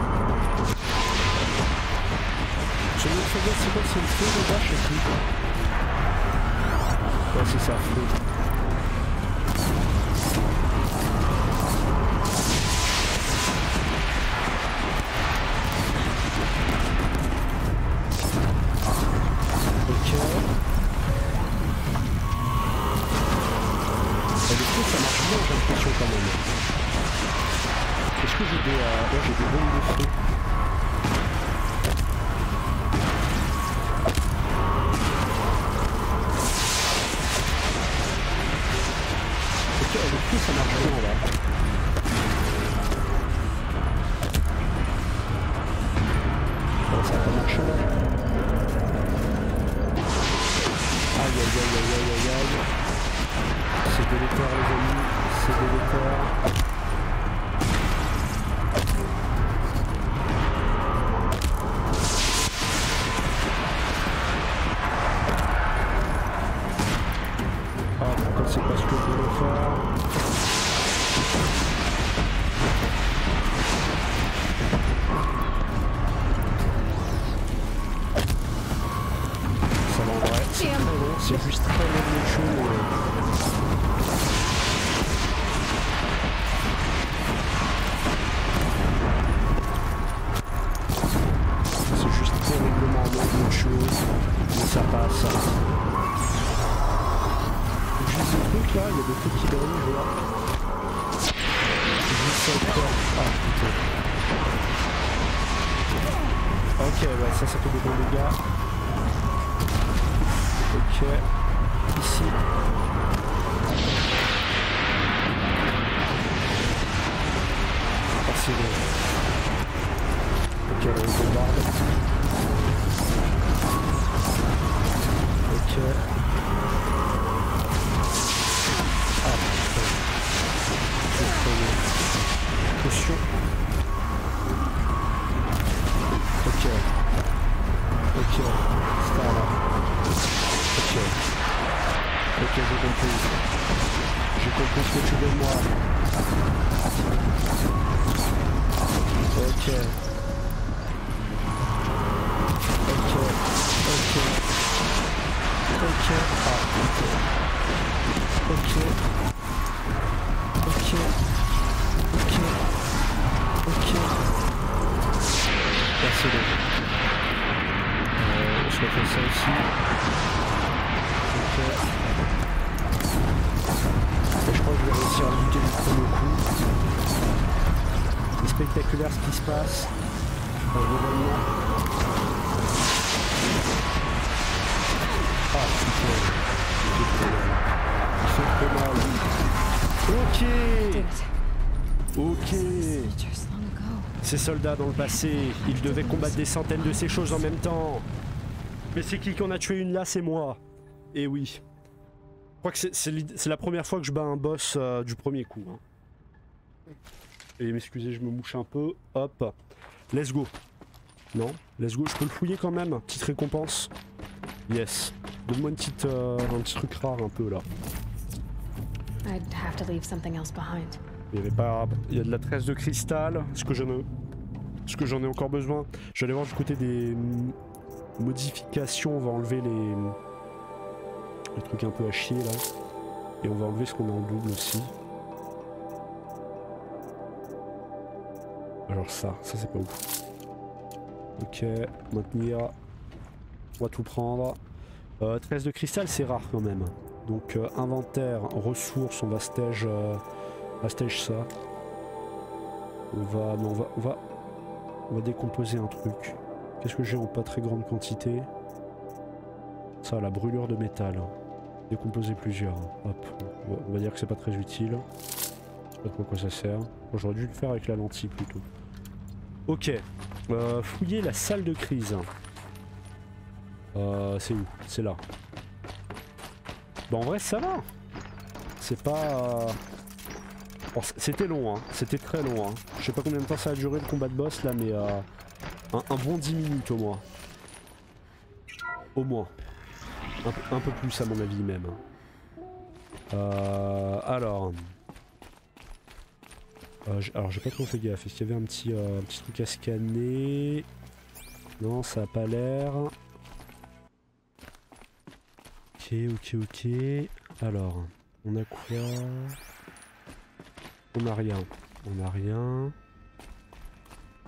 J'ai une faiblesse, c'est quoi? C'est une feu de vache et tout. Ouais, c'est ça, feu. Est-ce que j'ai des... ouais, j'ai des bombes de feu. Ok, le feu ça marche bien là. Bon, ça va pas marcher là. Aïe aïe aïe aïe aïe aïe aïe. C'est délétère les amis, c'est délétère. C'est pas ce que je voulais faire. Ça va en vrai. C'est très long, c'est juste très long les choses. C'est juste terriblement long les choses. Mais ça passe. Là, il y a des trucs qui brillent, je vois. Ah putain. Ok, ouais, ça fait des bons dégâts. Ok. Ici. Ah, c'est bon. Ok, on bombarde. Ok. Potion. Ok. Ok. Star là. Ok. Ok, j'ai compris. J'ai compris ce que tu veux de moi. Ok. Ok. Ok. Ok. Ah, ok. Ok. Ok. Ok. Ok. Merci donc. Je vais faire ça aussi. Ok. Et je crois que je vais réussir à lutter du premier coup. C'est spectaculaire ce qui se passe. Globalement. Ah putain. Il fait trop mal. Ok. Ok. Ces soldats dans le passé, ils devaient combattre des centaines de ces choses en même temps. Mais c'est qui qu'on a tué une là? C'est moi. Et oui. Je crois que c'est la première fois que je bats un boss du premier coup. Hein. Et m'excusez, je me mouche un peu. Hop. Let's go. Non, let's go. Je peux le fouiller quand même. Petite récompense. Yes. Donne-moi un petit truc rare un peu là. I'd have to leave something else behind. Il y avait pas... Il y a de la tresse de cristal. Est-ce que j'en ai encore besoin? Je vais aller voir du côté des modifications. On va enlever les trucs un peu à chier là. Et on va enlever ce qu'on a en double aussi. Alors ça c'est pas ouf. Ok, maintenir. On va tout prendre. Tresse de cristal c'est rare quand même. Donc inventaire, ressources, on va stage ça. On va décomposer un truc. Qu'est-ce que j'ai en pas très grande quantité? Ça, la brûlure de métal. Décomposer plusieurs. Hop, on va dire que c'est pas très utile. Je sais pas trop à quoi ça sert. J'aurais dû le faire avec la lentille plutôt. Ok. Fouiller la salle de crise. C'est où? C'est là. Bon, en vrai, ça va. C'est pas... Bon, c'était long, hein. C'était très long. Hein. Je sais pas combien de temps ça a duré le combat de boss là, mais un bon 10 minutes au moins. Au moins. Un peu plus à mon avis même. Alors j'ai pas trop fait gaffe. Est-ce qu'il y avait un petit truc à scanner? Non, ça a pas l'air. Ok. Alors, on a quoi? On a rien.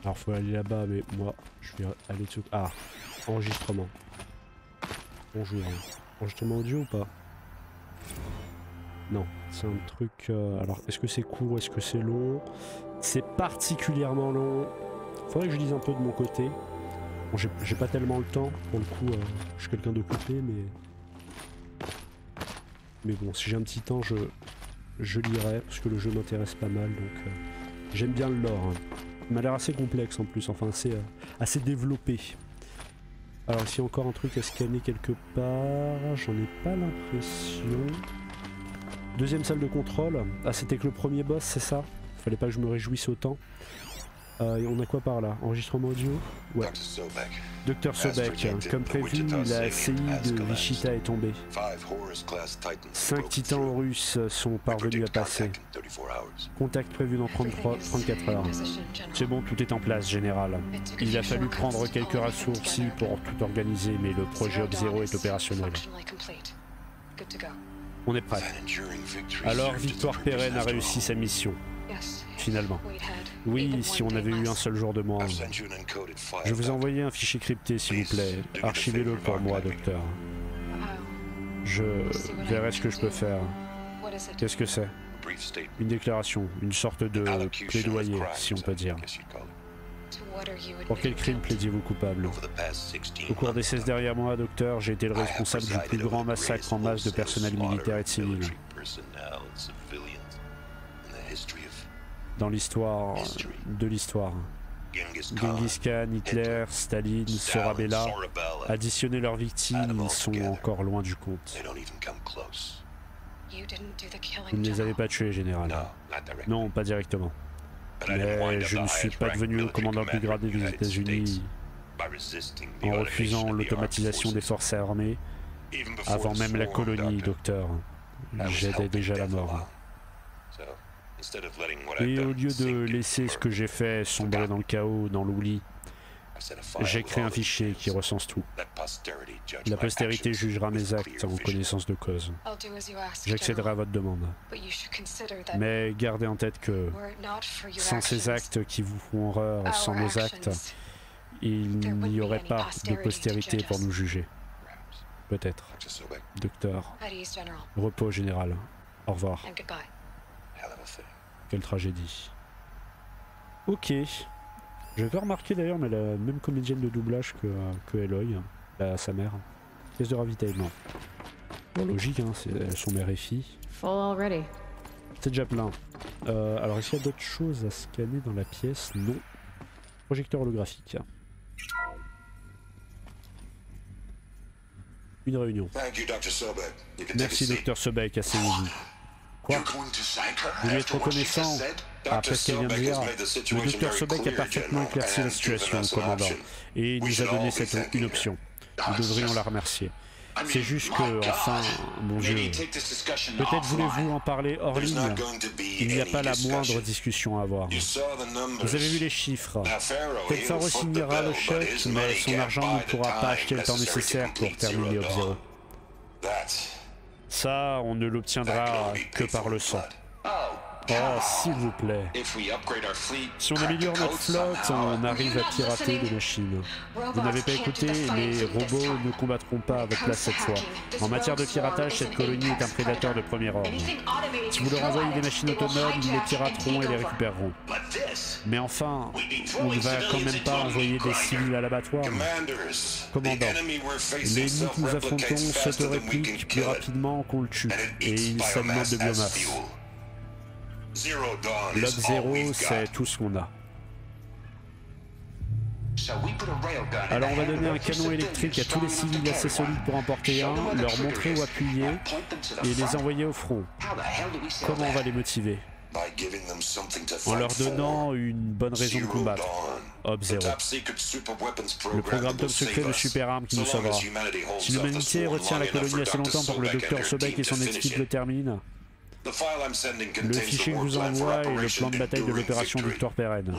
Alors faut aller là-bas, mais moi je vais aller dessus. Ah, enregistrement. Bonjour. Enregistrement audio ou pas? Non, c'est un truc... Alors, est-ce que c'est court? Est-ce que c'est long? C'est particulièrement long. Faudrait que je lise un peu de mon côté. Bon, j'ai pas tellement le temps. Pour le coup, je suis quelqu'un de coupé, mais... Mais bon, si j'ai un petit temps, je lirai, parce que le jeu m'intéresse pas mal, donc... J'aime bien le lore. Hein. Il m'a l'air assez complexe en plus, enfin assez développé. Alors ici encore un truc à scanner quelque part, j'en ai pas l'impression. Deuxième salle de contrôle. Ah, c'était que le premier boss, c'est ça? Fallait pas que je me réjouisse autant. Et on a quoi par là? Enregistrement audio? Ouais. Dr Sobek, comme prévu, la CI de Wichita est tombée. 5 titans russes sont parvenus à passer. Contact prévu dans 34 heures. C'est bon, tout est en place, général. Il a fallu prendre quelques raccourcis pour tout organiser, mais le projet Ob-Zero est opérationnel. On est prêt. Alors, Victoire Pérenne a réussi sa mission. Finalement. Oui, si on avait eu un seul jour de moins. Je vous ai envoyé un fichier crypté, s'il vous plaît. Archivez-le pour moi, docteur. Je verrai ce que je peux faire. Qu'est-ce que c'est? Une déclaration, une sorte de plaidoyer, si on peut dire. Pour quel crime plaidiez-vous coupable? Au cours des 16 derniers mois, docteur, j'ai été le responsable du plus grand massacre en masse de personnel militaire et de civils. Dans l'histoire de l'histoire. Genghis Khan, Hitler, Staline, Sorabella, additionner leurs victimes, ils sont encore loin du compte. Vous ne les avez pas tués, général. Non, pas directement. Mais je ne suis pas devenu le commandant le plus gradé des États-Unis en refusant l'automatisation des forces armées avant même la colonie, docteur. J'aidais déjà la mort. Et au lieu de laisser ce que j'ai fait sombrer dans le chaos, dans l'oubli, j'ai créé un fichier qui recense tout. La postérité jugera mes actes en connaissance de cause. J'accéderai à votre demande. Mais gardez en tête que, sans ces actes qui vous font horreur, sans nos actes, il n'y aurait pas de postérité pour nous juger. Peut-être. Docteur. Repos général. Au revoir. Quelle tragédie. Ok. J'avais remarqué d'ailleurs, mais la même comédienne de doublage que Eloy, sa mère. Pièce de ravitaillement. Bon, logique, hein, elles sont mère et fille. C'est déjà plein. Alors, est-ce qu'il y a d'autres choses à scanner dans la pièce? Non. Projecteur holographique. Une réunion. Merci, Dr Sobek, asseyez-vous. Quoi? Vous lui êtes reconnaissant après ce qu'elle vient de dire? Le docteur Sobek a parfaitement éclairci la situation, commandant, et il nous a donné une option. Nous devrions la remercier. C'est juste que, enfin, mon Dieu, peut-être voulez-vous en parler hors ligne? Il n'y a pas la moindre discussion à avoir. Vous avez vu les chiffres. Peut-être Pharaoh signera le chèque, mais son argent ne pourra pas acheter le temps nécessaire pour terminer Ob-Zero. Ça, on ne l'obtiendra que par le sang. Oh, s'il vous plaît. Si on améliore notre flotte, on arrive à pirater des machines. Vous n'avez pas écouté, les robots ne combattront pas à votre place cette fois. En matière de piratage, cette colonie est un prédateur de premier ordre. Si vous leur envoyez des machines autonomes, ils les pirateront et les récupéreront. Mais enfin, on ne va quand même pas envoyer des civils à l'abattoir. Commandant, l'ennemi que nous affrontons se réplique plus rapidement qu'on le tue, et il s'alimente de biomasse. L'Ob 0, c'est tout ce qu'on a. Alors on va donner un canon électrique à tous les civils assez solides pour en porter un, leur montrer où appuyer et les envoyer au front. Comment on va les motiver? En leur donnant une bonne raison de combattre. Ob 0. Le programme top secret de super armes qui nous sauvera. Si l'humanité retient la colonie assez longtemps pour que le docteur Sobek et son équipe le terminent, le fichier que je vous envoie est le plan de bataille de l'opération Victor Pérenne.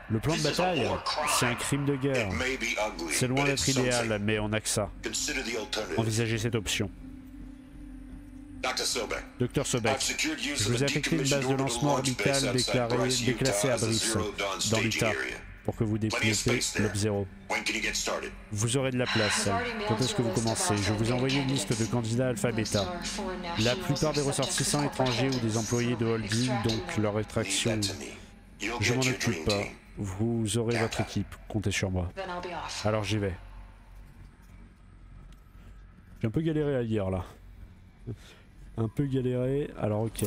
Le plan de bataille, c'est un crime de guerre. C'est loin d'être idéal, mais on n'a que ça. Envisagez cette option. Docteur Sobek, je vous ai affecté une base de lancement orbitale déclassée à Brice, dans l'Utah, pour que vous développiez l'Ob 0. Vous aurez de la place. Quand est-ce que vous commencez? Je vous ai envoyé une liste de candidats alpha-bêta. La plupart des ressortissants étrangers ou des employés de holding, donc leur extraction. Je m'en occupe. Vous aurez votre équipe. Comptez sur moi. Alors j'y vais. J'ai un peu galéré à lire là. Un peu galéré. Alors ok.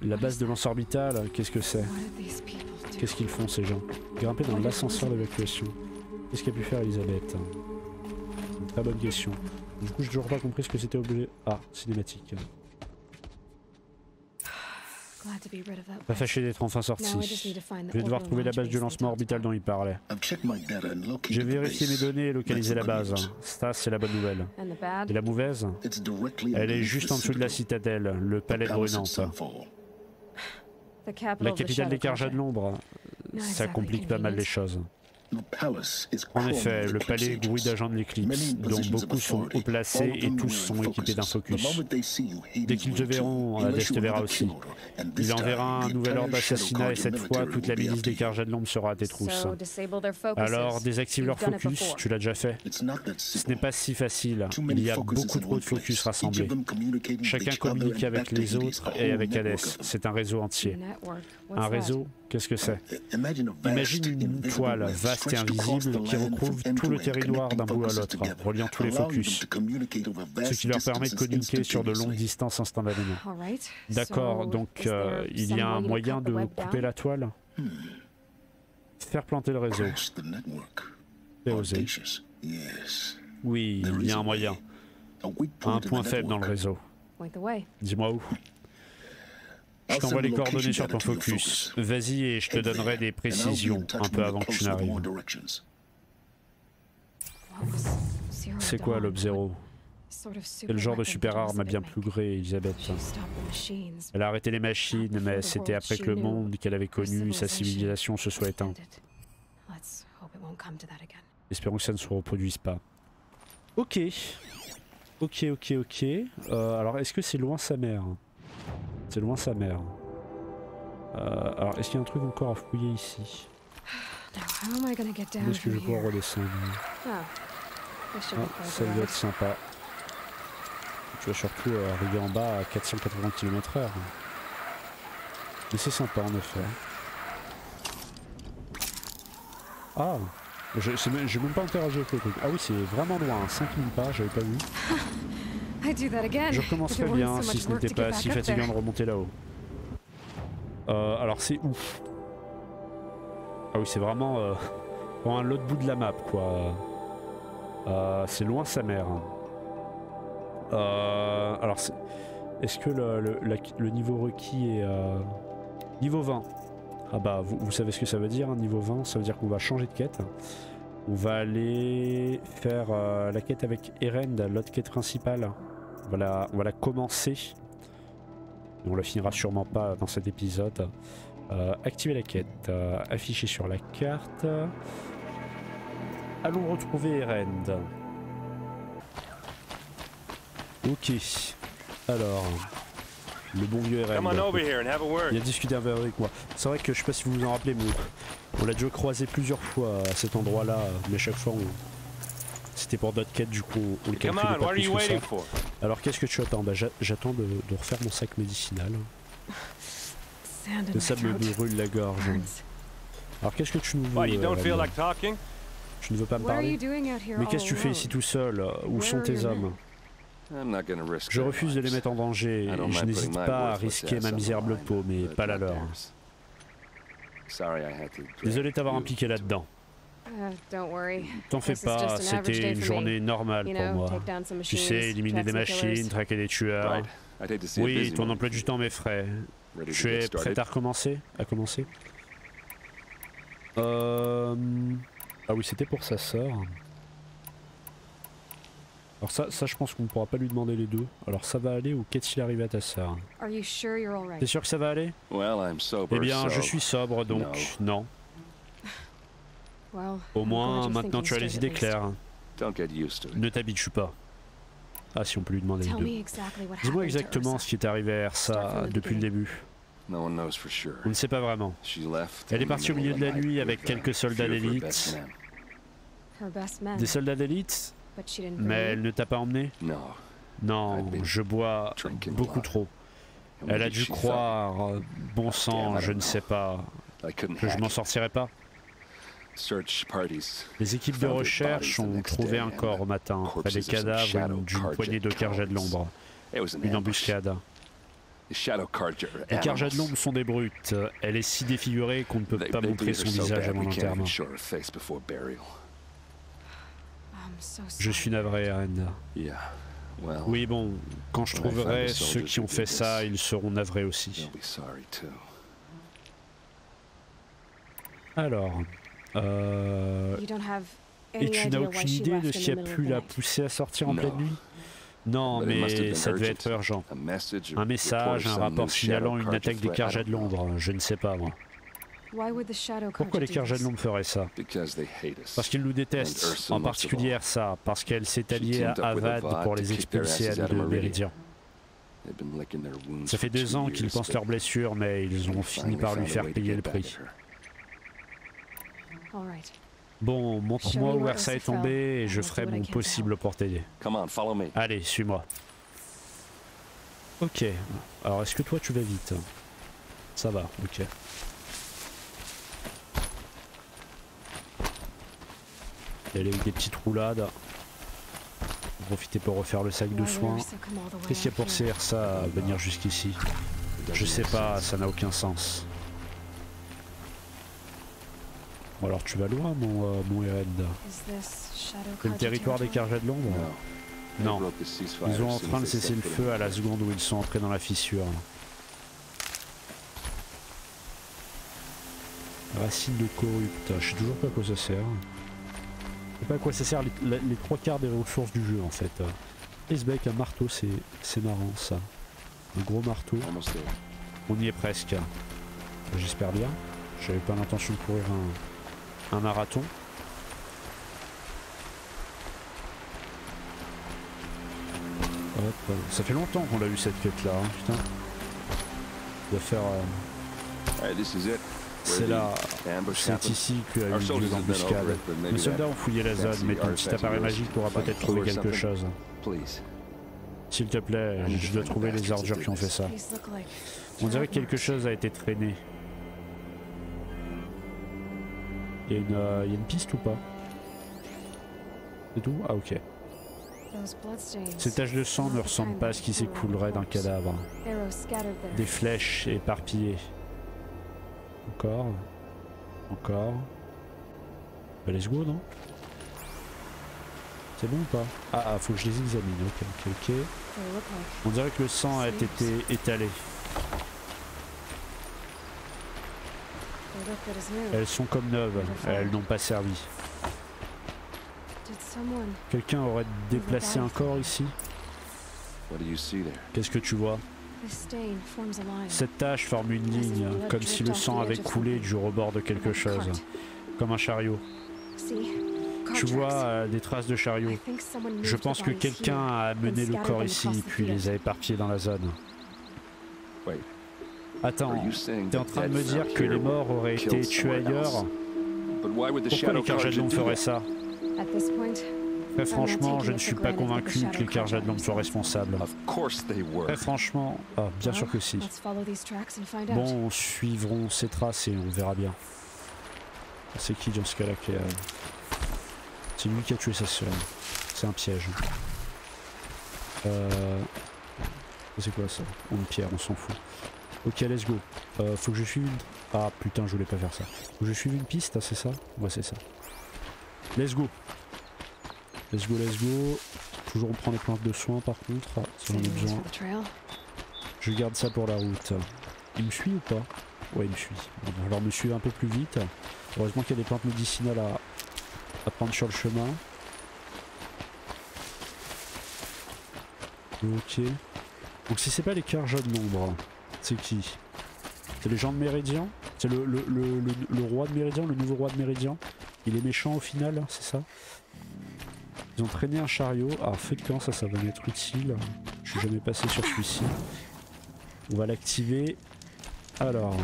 La base de lance orbital, qu'est-ce que c'est? Qu'est-ce qu'ils font ces gens? Grimper dans l'ascenseur d'évacuation. Qu'est-ce qu'a pu faire Elisabeth? Une très bonne question. Du coup j'ai toujours pas compris ce que c'était obligé. Ah, cinématique. Pas fâché d'être enfin sorti. Je vais devoir trouver la base du lancement orbital dont il parlait. J'ai vérifié mes données et localisé la base. Ça, c'est la bonne nouvelle. Et la mauvaise? Elle est juste en dessous de la citadelle, le palais de Brunante. La capitale des Carjas de l'ombre. Ça complique pas mal les choses. En effet, le palais grouille d'agents de l'éclipse, dont beaucoup sont haut placés et tous sont équipés d'un focus. Dès qu'ils te verront, Hades te verra aussi. Il enverra un nouvel ordre d'assassinat et cette fois, toute la milice des Carjas de l'ombre sera à tes trousses. Alors, désactive leur focus, tu l'as déjà fait. Ce n'est pas si facile, il y a beaucoup trop de focus rassemblés. Chacun communique avec les autres et avec Hades, c'est un réseau entier. Un réseau, qu'est-ce que c'est? Imagine une toile vaste et invisible qui recouvre tout le territoire d'un bout à l'autre, reliant tous les focus, ce qui leur permet de communiquer sur de longues distances instantanément. D'accord, donc il y a un moyen de couper la toile? Faire planter le réseau. C'est osé. Oui, il y a un moyen. Un point faible dans le réseau. Dis-moi où. Je t'envoie les coordonnées sur ton focus. Vas-y et je te donnerai des précisions un peu avant que tu n'arrives. C'est quoi l'Ob 0? C'est le genre de super arme à bien plus gré, Elisabeth. Elle a arrêté les machines, mais c'était après que le monde qu'elle avait connu, sa civilisation se soit éteinte. Espérons que ça ne se reproduise pas. Ok. Ok. Alors est-ce que c'est loin sa mère? C'est loin sa mère. Alors, est-ce qu'il y a un truc encore à fouiller ici? Où est-ce que je vais pouvoir redescendre? Ah, ça doit être sympa. Tu vas surtout arriver en bas à 480 km/h. Mais c'est sympa en effet. Ah, j'ai même pas interagi avec le truc. Ah oui, c'est vraiment loin, 5000 pas, j'avais pas vu. Je recommencerais bien si ce n'était pas si fatigant de remonter là-haut. Alors c'est ouf. Ah oui, c'est vraiment l'autre bout de la map quoi. C'est loin sa mère. Alors est-ce que le niveau requis est niveau 20? Ah bah vous savez ce que ça veut dire, hein, niveau 20, ça veut dire qu'on va changer de quête. On va aller faire la quête avec Erend, l'autre quête principale. On va la commencer. Et on la finira sûrement pas dans cet épisode. Activer la quête, afficher sur la carte. Allons retrouver Erend. Ok. Alors, Le bon vieux RN. Come on over here and have a word. Il a discuté avec moi. C'est vrai que je sais pas si vous vous en rappelez, mais on l'a déjà croisé plusieurs fois à cet endroit-là, mais chaque fois c'était pour d'autres quêtes, du coup on le Come calculait on, pas what are plus you que ça. waiting for? Alors qu'est-ce que tu attends? Bah, j'attends de refaire mon sac médicinal. Sand in Le my sable me throat. brûle la gorge. Burns. Alors qu'est-ce que tu nous veux? What, you don't feel Rand? like talking? Tu ne veux pas me What are you parler? doing out here Mais all qu'est-ce que tu fais alone? ici tout seul? Où Where sont are tes your hommes? men? I'm not gonna risk Je their refuse de les lives. mettre en danger. I don't Je mind n'hésite putting my pas à worthless risquer ass ma on the misérable line, peau, mais but pas la not leur. theirs. Sorry I had to drag Désolé de t'avoir you impliqué là-dedans. Don't worry. T'en fais This is pas, just an average c'était day une for journée me. normale You pour know, moi. take down some Tu machines, sais, éliminer des track some killers. machines, traquer des tueurs. Right. I'd hate to see a Oui, busy ton one. emploi du temps m'effraie. Ready to Tu get es started? prêt à recommencer? Ah oui, c'était pour sa sœur. Alors ça je pense qu'on ne pourra pas lui demander les deux. Alors ça va aller ou qu'est-il arrivé à ta sœur? Are you sure you're all right? T'es sûr que ça va aller? Well, I'm sober, Eh bien, je so- suis sobre, donc non. Well, Au I'm moins, glad you're maintenant tu as thinking les straight idées at least. claires. Don't get used to it. Ne t'habitue pas. Ah, si on peut lui demander les Tell deux. me exactly what Dis-moi happened to exactement Ursa. ce qui est arrivé à Ersa depuis le début. No one knows for sure. On ne sait pas vraiment. She left Elle est in the partie au milieu de middle la of the nuit night avec with quelques a soldats few of her d'élite. best men. Her best man. Des soldats d'élite? But she didn't bring Mais you? elle ne t'a pas emmené? No. Non, je bois beaucoup trop. And Elle a maybe dû she thought croire, bon sang, Damn, I je don't ne sais pas, I couldn't que je hack m'en it. sortirais pas. Search parties. Les équipes de recherche ont trouvé un corps au matin, près des cadavres d'une poignée de Carja de l'ombre. It was an Une ambush. embuscade. The Shadow Carja are Les Carja de animals. l'ombre sont des brutes. Elle est si défigurée qu'on ne peut They pas montrer beat son her so visage bad avant we can't l'enterrement. even show her face before burial. I'm so sorry. Je suis navré, Arenda. Yeah. Well, Oui, bon, quand je When I find trouverai the ceux soldiers qui ont who fait did ça, this, ils seront navrés aussi. they'll be sorry too. Alors, You don't have et any tu idea n'as why aucune she idée left de in ce the qui a middle of pu the la night? pousser à sortir en Non. pleine nuit? Non, But it must have mais been ça devait urgent. être urgent. A message or Un message, report of un some rapport new signalant Shadow une Carja attaque des threat, Carja I de don't know. l'ombre. Je ne sais pas, moi. Why would the Shadow Pourquoi les Carja do Carja de this? l'ombre feraient ça? Because they hate us. Parce qu'ils nous And détestent, Ursa en most of particulier all. ça, parce qu'elle s'est She alliée à teamed up with Avad Avad pour to les kick their expulser asses à out of de Meridian. Méridian. They've been licking their wounds Ça fait for 2 2 ans qu'ils years, pensent but leurs blessures, mais ils they ont fini finally par lui found a faire way to payer get le back prix. at her. All right. Bon, montre-moi où Ersa est tombée et je ferai mon possible pour t'aider. Come on, follow me. Allez, suis-moi. Ok, alors est-ce que toi tu vas vite? Ça va, ok. Elle a eu des petites roulades. Profitez pour refaire le sac de Why would soins. Ursa come all the way Qu'est-ce qui a out poussé here? Ersa à venir jusqu'ici? Je sais pas, ça n'a aucun sens. Bon alors tu vas loin mon Erend. Is this Shadow C'est le Carja territoire des territory? Carja de l'ombre? No. Non. Ils ont enfreint le cessez-le-feu à la seconde où ils sont entrés dans la fissure. Racine de corrupte, je sais toujours pas à quoi ça sert. Je sais pas à quoi ça sert les 3/4 des ressources du jeu en fait. Icebeck, un marteau, c'est marrant ça. Un gros marteau, Almost there. on y est presque. J'espère bien. J'avais pas l'intention de courir un marathon. Hop, ça fait longtemps qu'on l'a eu cette quête là, hein, putain. Il va faire... Alright, this is it. c'est là, Ambush c'est happened. ici que a eu Our lieu soldiers have been over l'embuscade. it, but maybe Les soldats that ont fouillé la zone, fancy mais ton petit artifact appareil of yours magique pourra might peut-être be trouver cool or quelque something. chose. Please. S'il te plaît, je dois trouver les ordures qui ont fait ça. These look like On dirait que track quelque marks. chose a été traîné. Il y a une piste ou pas? C'est tout? Ah ok. Those bloodstains. Ces taches de sang ne ressemblent pas à ce qui s'écoulerait d'un cadavre. Arrows scattered there. Des flèches éparpillées. Encore. Encore. Bah, let's go, non? C'est bon ou pas? Ah, faut que je les examine. Ok, ok, ok. They look like On dirait que le sang a été étalé. they look good as new. Elles sont comme neuves. Elles n'ont pas servi. Did someone? Quelqu'un aurait déplacé un corps ici? What do you see there? Qu'est-ce que tu vois? This stain forms a line. Cette tache forme une ligne, comme si le sang avait coulé du rebord de quelque chose. Comme un chariot. See? Tu vois des traces de chariot. I think someone Je moved pense the que bodies quelqu'un here a amené and le scattered corps them ici, across the puis field. les a éparpillés dans la zone. Wait, Attends, are you saying t'es en the train de dead me dire found que here les morts auraient été killed tués someone ailleurs? else? But why would the Pourquoi les Shadow Carja Carjadons do feraient that? ça? At this point, Très franchement, je ne suis pas convaincu que les Carjadons soient responsables. Of course they were. Très franchement, ah, bien sûr que si. Let's follow these tracks and find out. Bon, suivrons ces traces et on verra bien. C'est qui dans ce cas-là qui a... C'est lui qui a tué sa sœur. C'est un piège. C'est quoi ça? Une pierre, on s'en fout. Ok, let's go. Faut que je suive une... Ah putain, je voulais pas faire ça. Faut que je suive une piste, c'est ça? Ouais, c'est ça. Let's go. Let's go, let's go. Toujours on prend les plantes de soins par contre. Ah, ça j'en ai besoin. Je garde ça pour la route. Il me suit ou pas? Ouais, il me suit. Il va falloir me suivre un peu plus vite. Heureusement qu'il y a des plantes médicinales à prendre sur le chemin. Ok. Donc si c'est pas les Carja de l'ombre, c'est qui? C'est les gens de Méridian? C'est le roi de Méridian, le nouveau roi de Méridian? Il est méchant au final, c'est ça? Ils ont traîné un chariot. Ah, feu de camp, ça va m'être utile. Je suis jamais passé sur celui-ci. On va l'activer. Alors...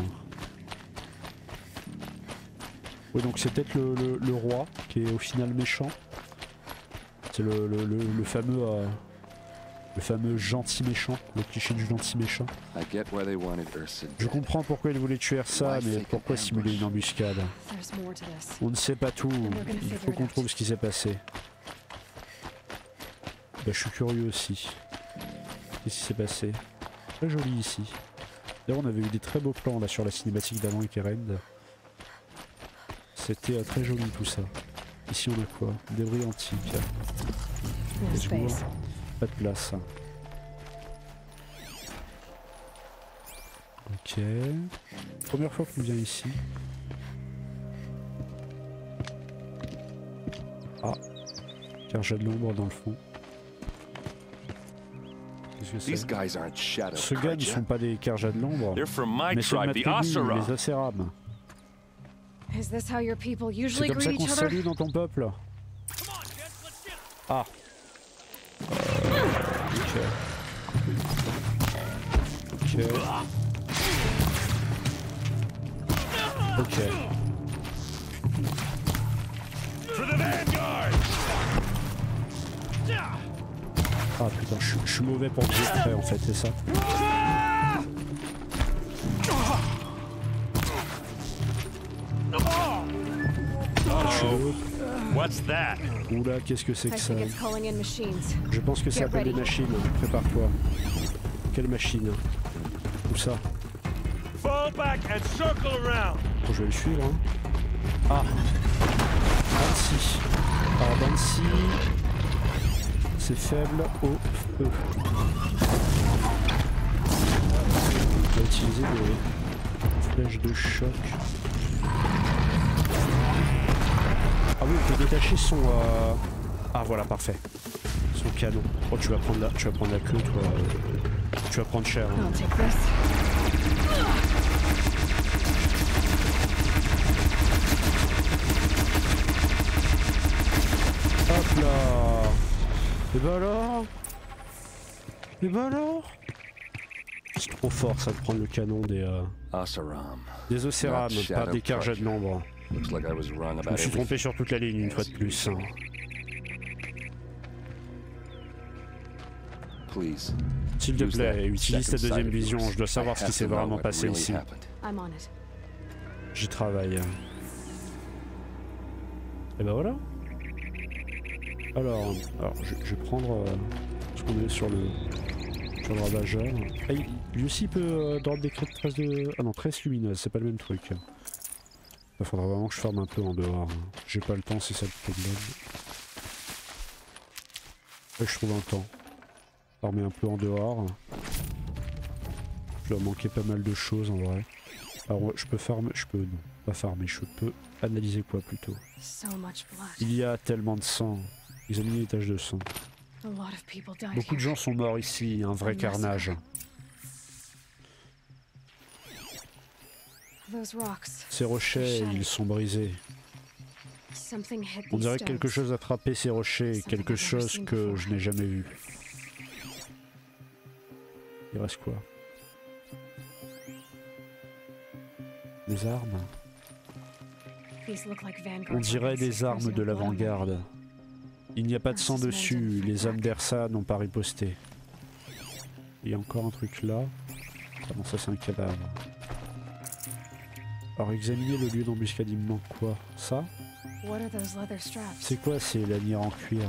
Oui, donc c'est peut-être le roi qui est au final méchant. C'est le fameux gentil méchant, le cliché du gentil méchant. Je comprends pourquoi il voulait tuer Ersa, mais pourquoi simuler une embuscade? On ne sait pas tout, il faut qu'on trouve ce qui s'est passé. Bah, je suis curieux aussi. Qu'est-ce qui s'est passé? Très joli ici. D'ailleurs on avait eu des très beaux plans là sur la cinématique d'avant avec Erend. C'était très joli tout ça. Ici on a quoi? Débris antiques. Pas de place. Ok. Première fois qu'on vient ici. Ah. Carja de l'ombre dans le fond. Qu'est-ce que c'est? Ceux gars ne sont pas des Carja de l'ombre, mais c'est ma tribu, les Acéram. C'est comme ça qu'on se salue dans ton peuple. Ah. Ok. Ok. Ok. Ah putain, je suis mauvais pour le jeu près en fait, c'est ça. What's that? Oula, qu'est-ce que c'est que ça? Je pense que ça appelle des machines. Prépare-toi. Quelle machine? Où ça? Fall back and circle around. Oh, je vais le suivre. Hein. Ah, Banshee. Alors Banshee, c'est faible au feu. On va utiliser des flèches de choc. Ah oui, on peut détacher son... Ah voilà, parfait. Son canon. Oh, tu vas prendre la queue, toi. Tu vas prendre cher. Hein. Hop là. Et bah alors? Et bah alors? C'est trop fort ça de prendre le canon des Océram, pas des Carja de l'ombre. Je me suis trompé sur toute la ligne une fois de plus. S'il te plaît, utilise ta deuxième vision, je dois savoir ce qui s'est vraiment passé ici. J'y travaille. Et ben voilà. Alors je vais prendre ce qu'on est sur le ravageur. Ah, lui aussi il peut drop des traces de... Ah non, traces lumineuses, c'est pas le même truc. Il faudra vraiment que je ferme un peu en dehors. J'ai pas le temps, c'est ça le problème. Là, je trouve un temps. Farmer un peu en dehors. Je dois manquer pas mal de choses en vrai. Alors je peux farmer, non, pas farmer, je peux analyser quoi plutôt. Il y a tellement de sang. Ils ont mis des taches de sang. Beaucoup de gens sont morts ici, un vrai carnage. Ces rochers, ils sont brisés. On dirait que quelque chose a frappé ces rochers, quelque chose que je n'ai jamais vu. Il reste quoi? Les armes. These look like Vanguard On dirait weapons. des armes There's de no blood on them. l'avant-garde. Il n'y a pas de sang dessus, les hommes d'Ersa n'ont pas riposté. Il y a encore un truc là. Ah non, ça c'est un cadavre. Alors examinez le lieu d'embuscade, il me manque quoi? Ça? What are those leather straps? C'est quoi ces lanières en cuir?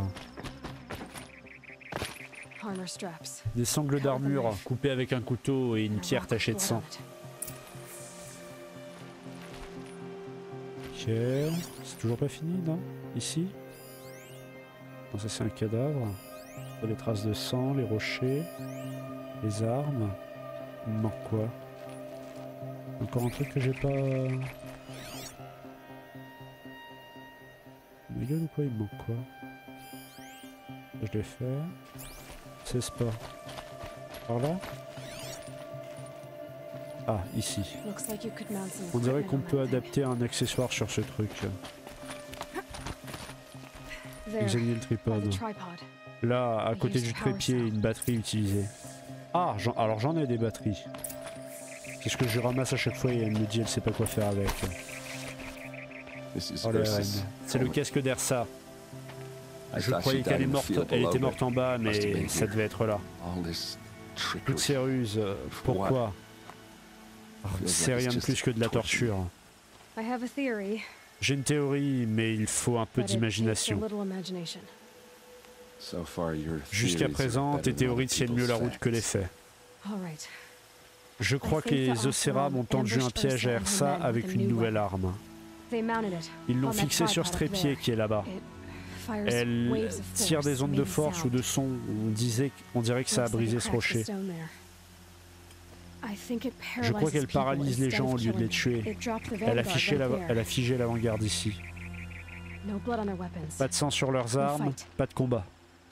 Armor straps. Des sangles d'armure coupées avec un couteau et une And a pierre rock tachée de blood sang. on it. Ok, c'est toujours pas fini, non? Ici? Non, ça c'est un cadavre. Les traces de sang, les rochers, les armes. Il me manque quoi? Encore un truc que j'ai pas... Ma gueule ou quoi? Il me manque quoi? Ça, je l'ai fait. C'est pas. Par là? Ah, ici. Looks like you could mount some On dirait equipment qu'on on peut that thing. adapter un accessoire sur ce truc. There, Examiner le by the tripode. tripod. Là, à côté du trépied, une batterie utilisée. Ah, alors j'en ai des batteries. C'est ce que je ramasse à chaque fois et elle me dit elle sait pas quoi faire avec. This is Oh, la Ursa's reine. C'est le helmet. casque d'Ersa. I Je thought croyais she qu'elle died est in the morte, field elle below, était but morte en bas, must have mais been ça here. devait être là. All this Toutes trickery. ces ruses, pourquoi? C'est rien de plus que de la torture. I have a theory, J'ai une théorie, mais il faut un peu but it takes a d'imagination. little imagination. So far, your Jusqu'à theories are présent, better tes than théories other tiennent mieux la people's route que les facts. faits. All right. Je crois que les Océrab ont tendu un piège à Ersa avec une nouvelle arme. They mounted it. Ils l'ont on that fixée sur ce tripod up trépied there. qui est là-bas. It fires Elle waves of tire force, des ondes de making force ou sound. de son. On dirait que ça a Looks like brisé it ce cracks the rocher. stone there. I think it Je crois qu'elle paralyzes paralyse people les gens au instead lieu de les of killing. tuer. It dropped the Elle a, Vanguard fiché right la- there. elle a figé l'avant-garde ici. No blood on their weapons. Pas de sang sur leurs armes, fight. pas de combat.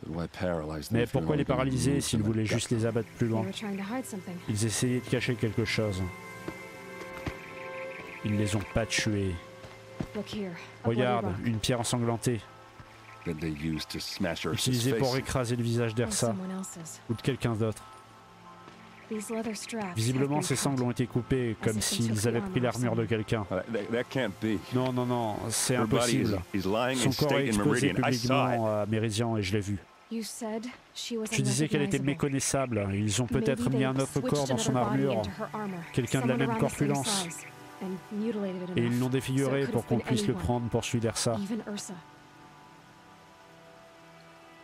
But why paralyze them Mais if they're pourquoi les only gonna paralyser remove s'ils them and voulaient gut juste les abattre plus They loin? were trying to hide something. Ils essayaient de cacher quelque chose. Ils les ont pas tués. Look here. A bloody Regarde, rock. une pierre ensanglantée, that they used to smash Ursa's utilisée pour face. écraser le visage Or d'Ersa someone else's. ou de quelqu'un d'autre. These leather straps Visiblement, have ces been sangles cut. ont été coupés comme s'ils avaient pris l'armure de quelqu'un. That can't be. Non, non, non, c'est Her body impossible. is lying Son in corps est state in exposé Meridian. I saw it. publiquement à Méridian et je l'ai vu. You said she was Tu disais qu'elle était unrecognizable. méconnaissable. Ils ont peut-être Maybe mis they un autre corps switched dans son another body armure into her armor. quelqu'un de la Someone même around the same corpulence. size, and mutilated it et ils enough l'ont so défiguré it could pour have qu'on been puisse le anyone, prendre pour celui d'Ersa. even Ursa.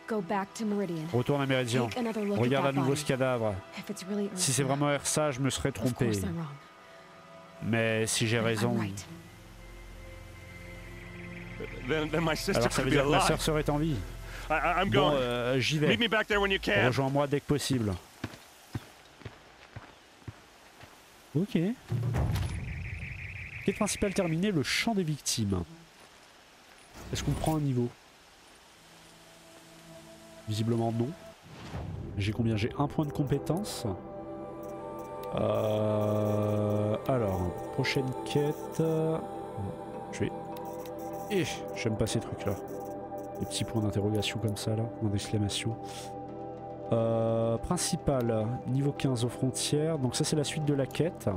Go back to Meridian. Retourne à Méridian. Take another look Regarde at à that nouveau body. ce cadavre. If it's really Si c'est Ursa, vraiment Ersa, je me serais of trompé. course I'm wrong. Mais si j'ai But raison, I'm right. Then my sister alors ça could veut be dire que ma alive. sœur serait en vie. I'm Bon, going. j'y Meet vais. me back there when you can. Rejoins-moi dès que possible. Ok. Quête principale terminée, le champ des victimes. Est-ce qu'on prend un niveau? Visiblement non. J'ai combien? J'ai un point de compétence. Alors, prochaine quête. Je vais... j'aime pas ces trucs là. Les petits points d'interrogation comme ça là, point d'exclamation. Principal, niveau 15 aux frontières. Donc ça c'est la suite de la quête.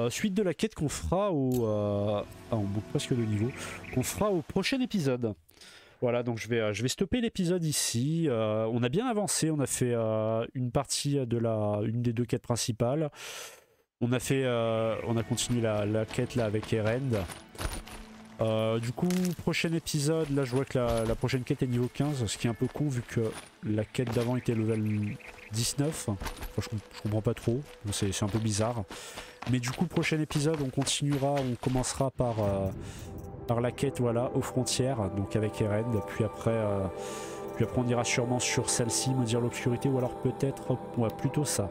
Suite de la quête qu'on fera au... Ah, on monte presque de niveau. Qu'on fera au prochain épisode. Voilà, donc je vais stopper l'épisode ici. On a bien avancé, on a fait une partie de une des deux quêtes principales. On a continué la quête là avec Erend. Du coup, prochain épisode, là je vois que la prochaine quête est niveau 15, ce qui est un peu con vu que la quête d'avant était level 19. Enfin, je comprends pas trop, c'est un peu bizarre. Mais du coup, prochain épisode, on commencera par la quête voilà, aux frontières, donc avec Erend, puis après on ira sûrement sur celle-ci, maudire l'obscurité, ou alors peut-être, ouais, plutôt ça.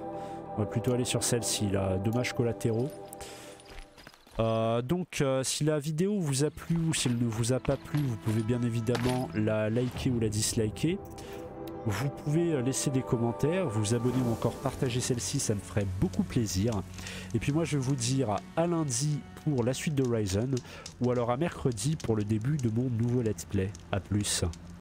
On va plutôt aller sur celle-ci, là, dommages collatéraux. Donc si la vidéo vous a plu ou si elle ne vous a pas plu, vous pouvez bien évidemment la liker ou la disliker. Vous pouvez laisser des commentaires, vous abonner ou encore partager celle-ci, ça me ferait beaucoup plaisir. Et puis moi je vais vous dire à lundi pour la suite de Horizon, ou alors à mercredi pour le début de mon nouveau let's play. A plus.